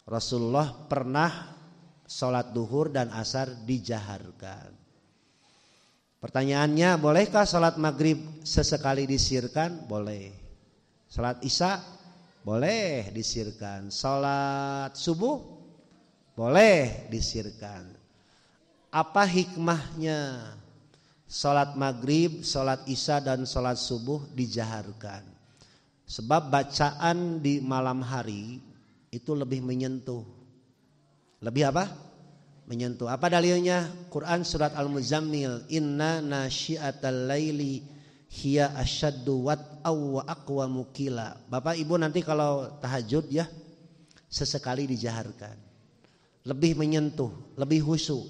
Rasulullah pernah salat duhur dan asar dijaharkan. Pertanyaannya, bolehkah salat maghrib sesekali disirkan? Boleh. Salat isya boleh disirkan. Salat subuh boleh disirkan. Apa hikmahnya salat maghrib, salat isya dan salat subuh dijaharkan? Sebab bacaan di malam hari itu lebih menyentuh. Lebih apa? Menyentuh. Apa dalilnya? Quran surat Al-Muzammil, inna nasyiatal laili hiya asyaddu wat'aw wa aqwamu qila. Bapak Ibu nanti kalau tahajud ya sesekali dijaharkan. Lebih menyentuh, lebih khusyuk.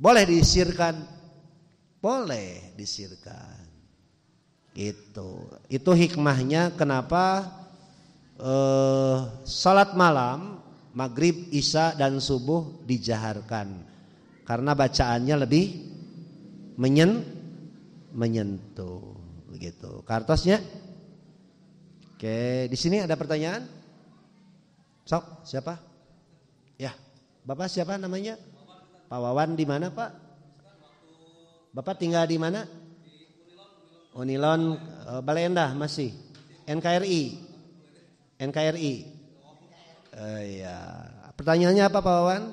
Boleh disirkan? Boleh disirkan. Itu hikmahnya kenapa salat malam maghrib, isya dan subuh dijaharkan, karena bacaannya lebih menyentuh begitu. Kartosnya. Oke, di sini ada pertanyaan? Sok, siapa? Ya, Bapak siapa namanya? Pak Wawan, di mana Pak? Bapak tinggal di mana? Unilon, Balai Endah masih. NKRI. Ya. Pertanyaannya apa Pak Wawan?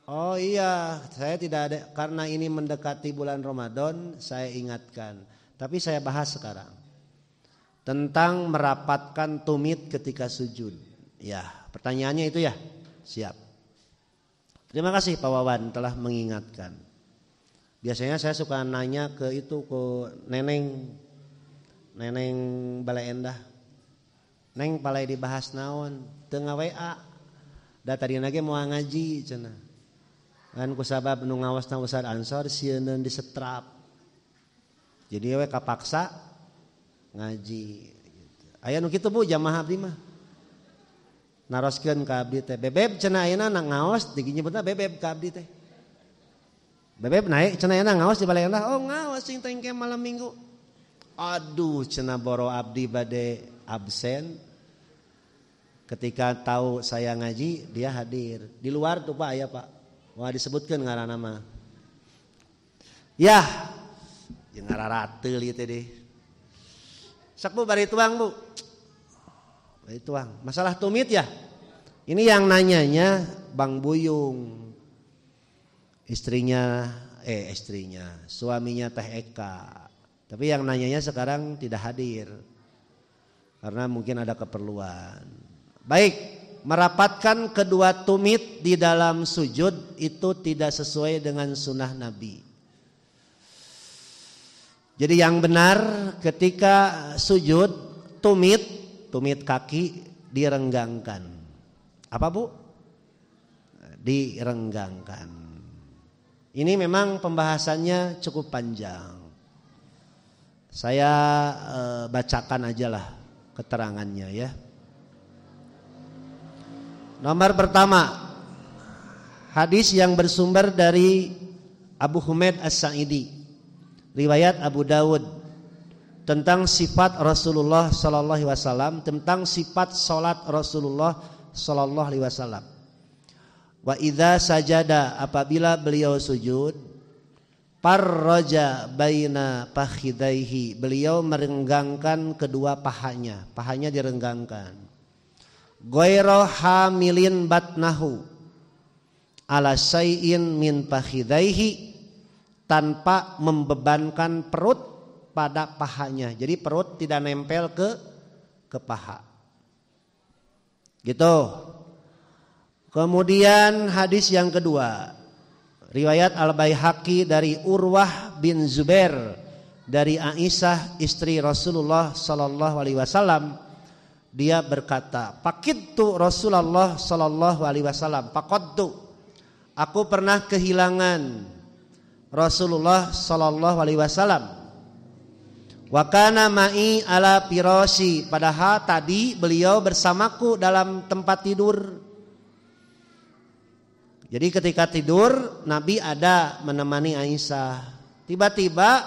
Oh iya, saya tidak ada, karena ini mendekati bulan Ramadan, saya ingatkan. Tapi saya bahas sekarang tentang merapatkan tumit ketika sujud. Ya, pertanyaannya itu ya. Siap. Terima kasih Pak Wawan telah mengingatkan. Biasanya saya suka nanya ke Neneng Balai Endah. Neng palai dibahas naon? Teu WA. Da tadi nage mau ngaji cenah. Kan kusabab nu ngawasna Ustaz Ansor sieun disetrap. Jadi we kapaksa ngaji. Aya nu kitu Bu jamaah abdi mah. Naroskeun ka abdi teh. Bebeb cenah ayeuna ngaos dinyebutna bebeb ka abdi teh. Bebeb naik cenah ayeuna ngaos di Balai Endah. Oh ngaos sing tengke malam Minggu. Aduh cenah boro abdi bade absen. Ketika tahu saya ngaji dia hadir. Di luar tuh Pak aya Pak. Wah disebutkeun ngaranna mah. Yah. Jeung ngararateul ieu teh deh. Sak Bu bari tuang Bu. Bari tuang. Masalah tumit ya. Ini yang nanyanya Bang Buyung. Istrinya suaminya Teh Eka. Tapi yang nanyanya sekarang tidak hadir. Karena mungkin ada keperluan. Baik, merapatkan kedua tumit di dalam sujud itu tidak sesuai dengan sunnah Nabi. Jadi yang benar ketika sujud tumit kaki direnggangkan. Apa Bu? Direnggangkan. Ini memang pembahasannya cukup panjang. Saya bacakan aja lah keterangannya ya. Nomor pertama, hadis yang bersumber dari Abu Humaid As-Sa'idi, riwayat Abu Dawud, tentang sifat Rasulullah sallallahu alaihi wasallam, tentang sifat salat Rasulullah sallallahu alaihi wasallam. Wa idza sajada, apabila beliau sujud, parraja baina fakhidaihi, beliau merenggangkan kedua pahanya direnggangkan. Ghairu hamilin batnahu ala syai'in min fakhidaihi, tanpa membebankan perut pada pahanya. Jadi perut tidak nempel ke paha. Gitu. Kemudian hadis yang kedua, riwayat Al-Baihaqi dari Urwah bin Zubair dari Aisyah istri Rasulullah sallallahu alaihi wasallam. Dia berkata, "Faqidtu Rasulullah sallallahu alaihi wasallam, faqadtu." Aku pernah kehilangan Rasulullah sallallahu alaihi wasallam. Wa kana ma'i ala firosi, padahal tadi beliau bersamaku dalam tempat tidur. Jadi ketika tidur Nabi ada menemani Aisyah. Tiba-tiba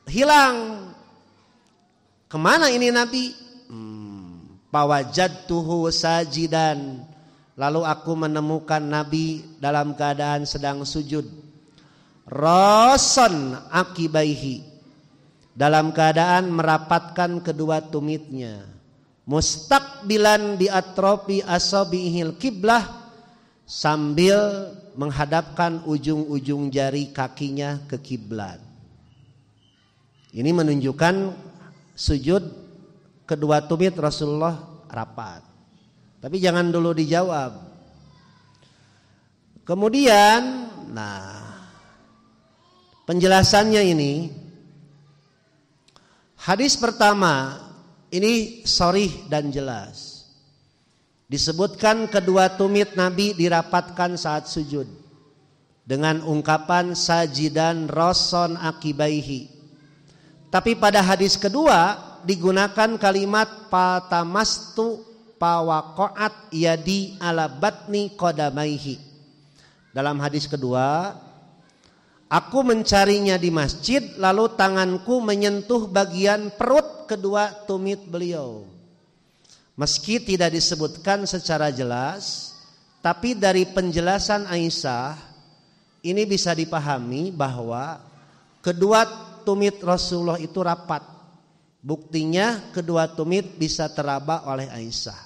hilang. Kemana ini Nabi? Fawajadtuhu sajidan, lalu aku menemukan Nabi dalam keadaan sedang sujud. Rasan akibaihi, dalam keadaan merapatkan kedua tumitnya. Mustaqbilan bi atrofi asabihil kiblah, sambil menghadapkan ujung-ujung jari kakinya ke kiblat. Ini menunjukkan sujud kedua tumit Rasulullah rapat. Tapi jangan dulu dijawab. Kemudian, penjelasannya ini, hadis pertama ini sharih dan jelas. Disebutkan kedua tumit Nabi dirapatkan saat sujud dengan ungkapan sajidan rason akibaihi. Tapi pada hadis kedua digunakan kalimat patamastu pawaqa'at yadi ala batni qadamaihi. Dalam hadis kedua, aku mencarinya di masjid lalu tanganku menyentuh bagian perut kedua tumit beliau. Meski tidak disebutkan secara jelas, tapi dari penjelasan Aisyah ini bisa dipahami bahwa kedua tumit Rasulullah itu rapat. Buktinya kedua tumit bisa teraba oleh Aisyah.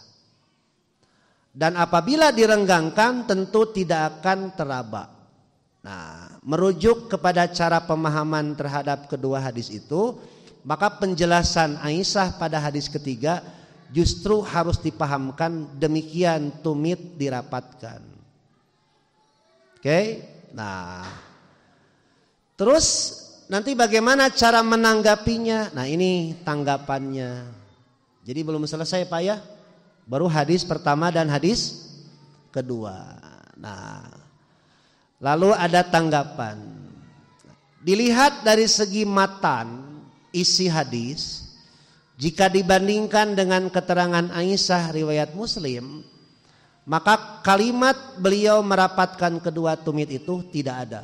Dan apabila direnggangkan tentu tidak akan teraba. Merujuk kepada cara pemahaman terhadap kedua hadis itu, maka penjelasan Aisyah pada hadis ketiga justru harus dipahamkan demikian tumit dirapatkan. Oke? Terus nanti bagaimana cara menanggapinya? Ini tanggapannya. Jadi belum selesai Pak ya. Baru hadis pertama dan hadis kedua. Lalu ada tanggapan. Dilihat dari segi matan isi hadis, jika dibandingkan dengan keterangan Aisyah riwayat Muslim, maka kalimat beliau merapatkan kedua tumit itu tidak ada.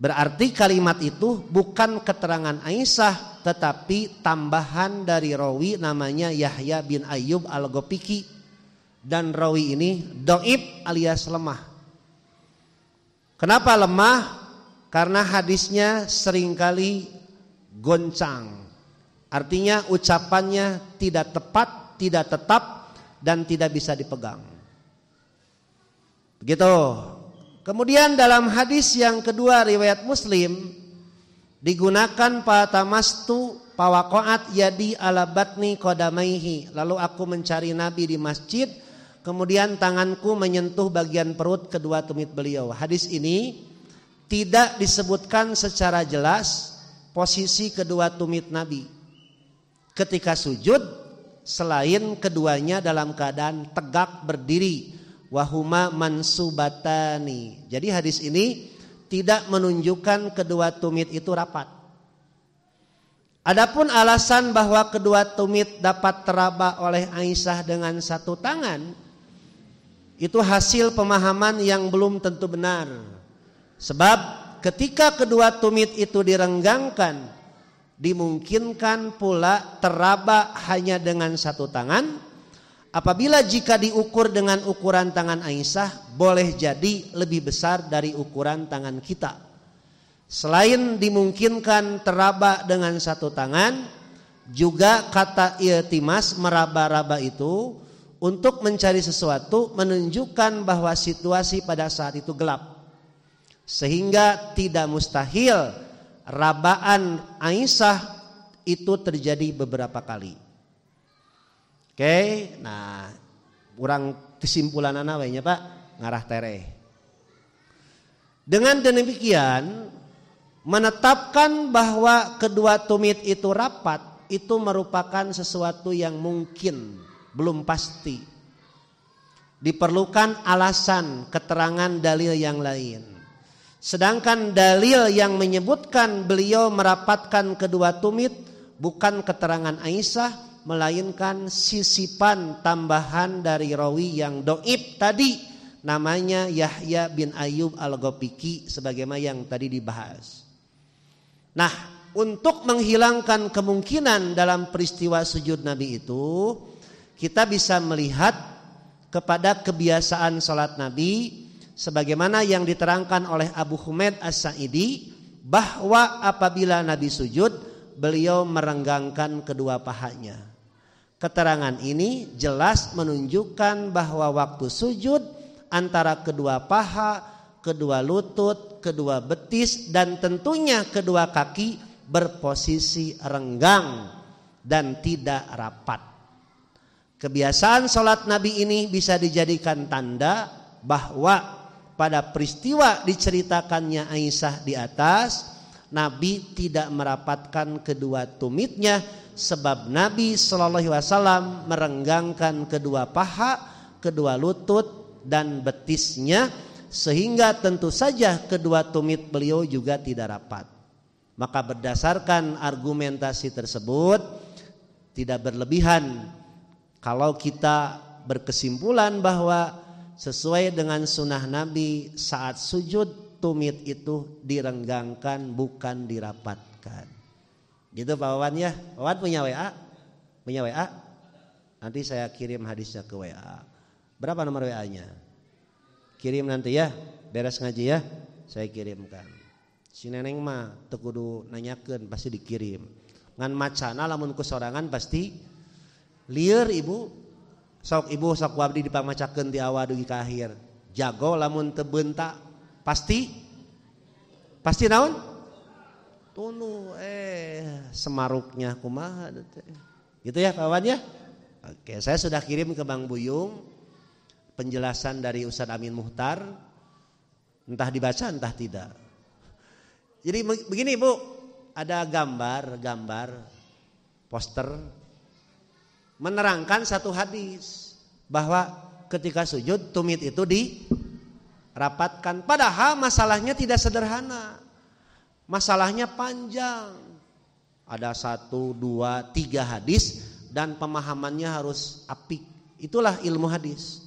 Berarti kalimat itu bukan keterangan Aisyah, tetapi tambahan dari rawi namanya Yahya bin Ayyub al-Gopiki. Dan rawi ini dhaif alias lemah. Kenapa lemah? Karena hadisnya seringkali goncang. Artinya ucapannya tidak tepat, tidak tetap, dan tidak bisa dipegang. Begitu. Kemudian dalam hadis yang kedua riwayat Muslim digunakan patamastu pawaqa'at yadi ala batni qadamaihi. Lalu aku mencari Nabi di masjid, kemudian tanganku menyentuh bagian perut kedua tumit beliau. Hadis ini tidak disebutkan secara jelas posisi kedua tumit Nabi ketika sujud selain keduanya dalam keadaan tegak berdiri. Wahuma mansubatani. Jadi hadis ini tidak menunjukkan kedua tumit itu rapat. Adapun alasan bahwa kedua tumit dapat teraba oleh Aisyah dengan satu tangan, itu hasil pemahaman yang belum tentu benar. Sebab ketika kedua tumit itu direnggangkan, dimungkinkan pula teraba hanya dengan satu tangan. Apabila jika diukur dengan ukuran tangan Aisyah, boleh jadi lebih besar dari ukuran tangan kita. Selain dimungkinkan teraba dengan satu tangan, juga kata iltimas meraba-raba itu untuk mencari sesuatu menunjukkan bahwa situasi pada saat itu gelap. Sehingga tidak mustahil rabaan Aisyah itu terjadi beberapa kali. Oke, kurang kesimpulan anak we nya Pak, ngarah tereh. Dengan demikian menetapkan bahwa kedua tumit itu rapat itu merupakan sesuatu yang mungkin, belum pasti. Diperlukan alasan, keterangan dalil yang lain. Sedangkan dalil yang menyebutkan beliau merapatkan kedua tumit bukan keterangan Aisyah, melainkan sisipan tambahan dari rawi yang doib tadi, namanya Yahya bin Ayyub al-Ghafiqi sebagaimana yang tadi dibahas. Nah, untuk menghilangkan kemungkinan dalam peristiwa sujud Nabi itu, kita bisa melihat kepada kebiasaan salat Nabi sebagaimana yang diterangkan oleh Abu Humaid As-Sa'idi, bahwa apabila Nabi sujud beliau merenggangkan kedua pahanya. Keterangan ini jelas menunjukkan bahwa waktu sujud antara kedua paha, kedua lutut, kedua betis dan tentunya kedua kaki berposisi renggang dan tidak rapat. Kebiasaan salat Nabi ini bisa dijadikan tanda bahwa pada peristiwa diceritakannya Aisyah di atas, Nabi tidak merapatkan kedua tumitnya sebab Nabi SAW merenggangkan kedua paha, kedua lutut dan betisnya, sehingga tentu saja kedua tumit beliau juga tidak rapat. Maka berdasarkan argumentasi tersebut tidak berlebihan kalau kita berkesimpulan bahwa sesuai dengan sunnah Nabi saat sujud tumit itu direnggangkan bukan dirapatkan. Gitu Pak Wawan ya. Wawan punya WA? Punya WA? Nanti saya kirim hadisnya ke WA. Berapa nomor WA-nya? Kirim nanti ya. Beres ngaji ya. Saya kirimkan. Si neneng mah teu kudu nanyakeun, pasti dikirim. Ngan macana lamun ku sorangan pasti lieur ibu. Sok ibu sok wabdi dipamacakeun ti awal dugi ka akhir. Jago lamun teu beunta pasti naon? Tunu semaruknya kumaha teh. Gitu ya kawan ya. Oke, saya sudah kirim ke Bang Buyung penjelasan dari Ustadz Amin Muhtar. Entah dibaca entah tidak. Jadi begini Bu, ada gambar poster menerangkan satu hadis bahwa ketika sujud tumit itu dirapatkan. Padahal masalahnya tidak sederhana. Masalahnya panjang. Ada 1, 2, 3 hadis dan pemahamannya harus apik. Itulah ilmu hadis.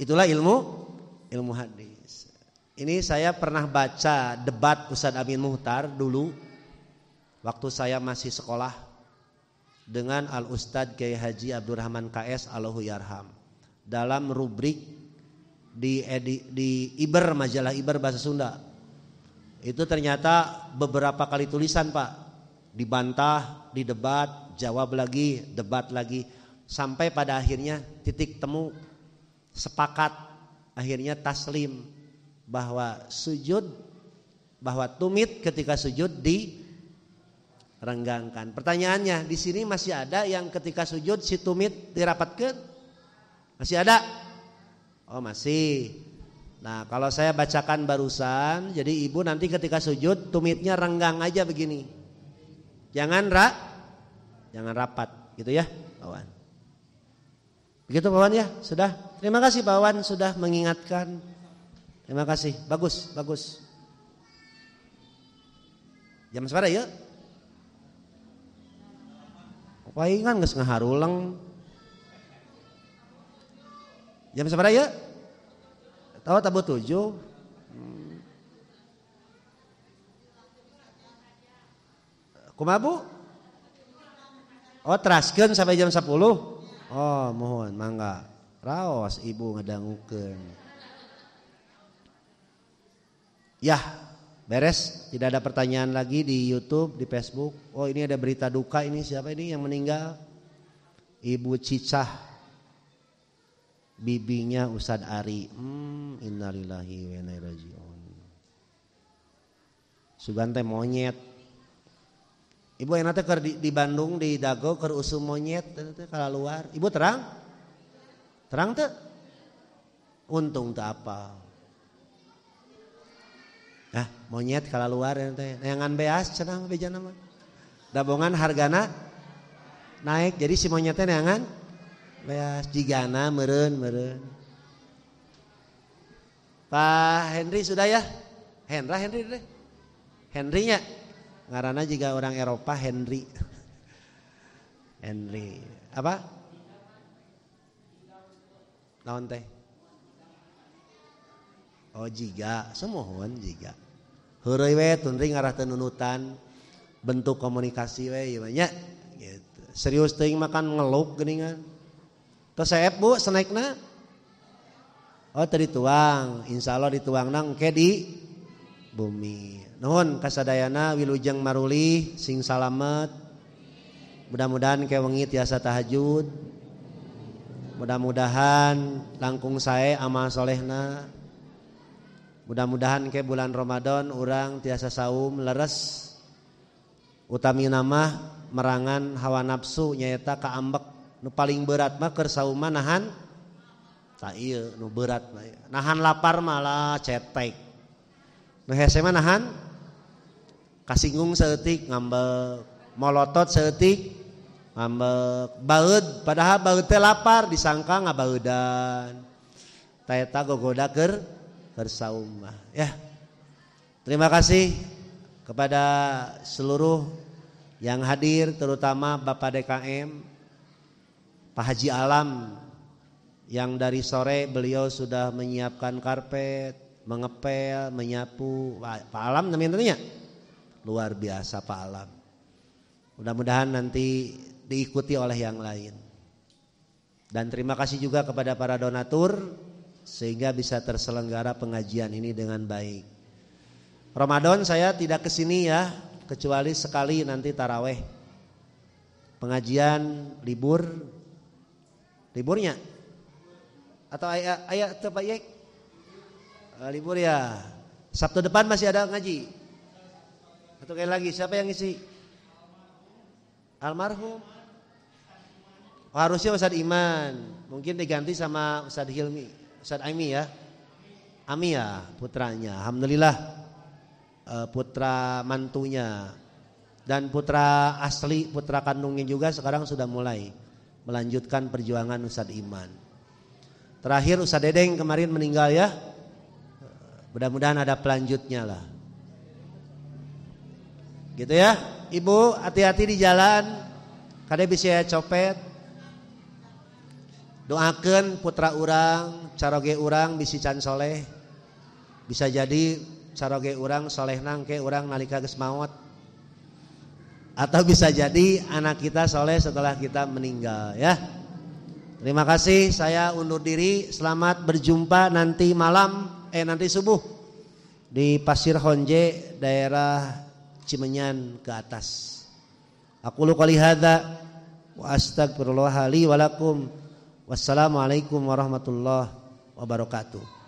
Itulah ilmu hadis. Ini saya pernah baca debat Ustadz Amin Muhtar dulu waktu saya masih sekolah dengan Al-Ustadz Kiai Haji Abdurrahman KS Allahu Yarham dalam rubrik di Iber, majalah Iber bahasa Sunda. Itu ternyata beberapa kali tulisan Pak, dibantah, didebat, jawab lagi, debat lagi, sampai pada akhirnya titik temu sepakat, akhirnya taslim bahwa tumit ketika sujud direnggangkan. Pertanyaannya, di sini masih ada yang ketika sujud si tumit dirapatkan? Masih ada? Oh masih. Nah kalau saya bacakan barusan, jadi ibu nanti ketika sujud tumitnya renggang aja begini. Jangan rapat gitu ya Pak Wan. Begitu Pak Wan ya, sudah. Terima kasih Pak Wan sudah mengingatkan. Terima kasih, bagus. Jam seberapa ya? Palingan geus ngaharulang. Jam seberapa ya? Tahu tabu 7. Kumaha Bu? Oh, teraskeun sampai jam 10. Oh, mohon mangga. Raos ibu ngadangukeun. Ya, beres. Tidak ada pertanyaan lagi di YouTube, di Facebook. Oh, ini ada berita duka ini. Siapa ini yang meninggal? Ibu Cicah, bibinya Ustadz Ari. Innalillahi wa inna ilaihi raji'un. Sugante monyet. Ibu yang nanti di Bandung di Dago keur usum monyet kalau luar. Ibu terang tuh. Untung tak apa. Monyet kalau luar teh neangan beas cenah bejana mah. Dabongan hargana naik jadi si monyetnya neangan beas jigana meureun. Pak Henry sudah ya? Henry deh. Henry-nya. Ngaranna juga orang Eropa Henry. Henry. Apa? Naon teh? Oh jiga, semohon jiga. Heureuy we tunring ngarah teu nunutan bentuk komunikasi we ieu nya gitu. Serius teuing makan ngeluk geuningan. Tos saep Bu snackna? Oh teu dituang, insyaallah dituangna engke di bumi. Nuhun kasadayana wilujeng maruli sing salamet. Mudah-mudahan ke wengi tiasa tahajud. Mudah-mudahan langkung sae amal solehna. Mudah-mudahan ke bulan Ramadan urang tiasa saum leres. Utami nama merangan hawa nafsu nyaeta kaambek nu paling berat mah keur sauma nahan tak ieu nu berat mah. Nahan lapar malah cetek. Nu hese mah nahan kasinggung saeutik ngambek, molotot saeutik ngambek, baeud padahal baeud teh lapar disangka ngabaeudan. Ta eta gogoda keur saum mah ya. Terima kasih kepada seluruh yang hadir terutama Bapak DKM Pak Haji Alam yang dari sore beliau sudah menyiapkan karpet, mengepel, menyapu. Pak Alam namanya luar biasa Pak Alam. Mudah-mudahan nanti diikuti oleh yang lain. Dan terima kasih juga kepada para donatur sehingga bisa terselenggara pengajian ini dengan baik. Ramadan saya tidak kesini ya, kecuali sekali nanti taraweh. Pengajian liburnya atau ayat Pak Yek libur ya. Sabtu depan masih ada ngaji. Atau kayak lagi siapa yang ngisi? Almarhum. Oh, harusnya Ustadz Iman, mungkin diganti sama Ustadz Hilmi, Ustadz Aimi ya. Ami ya putranya. Alhamdulillah putra mantunya dan putra asli, putra kandungnya juga sekarang sudah mulai melanjutkan perjuangan Ustadz Iman. Terakhir Ustadz Dedeng kemarin meninggal ya. Mudah-mudahan ada pelanjutnya lah. Gitu ya. Ibu hati-hati di jalan. Kada bisa copet. Doakeun putra urang, caroge urang bisi can soleh. Bisa jadi caroge urang soleh nangke urang nalika geus maot. Atau bisa jadi anak kita soleh setelah kita meninggal ya. Terima kasih, saya undur diri. Selamat berjumpa nanti malam, nanti subuh di Pasir Honje, daerah Cimenyan ke atas. Aku lu qouli hadza wa astagfirullah li wa lakum. Wassalamualaikum warahmatullahi wabarakatuh.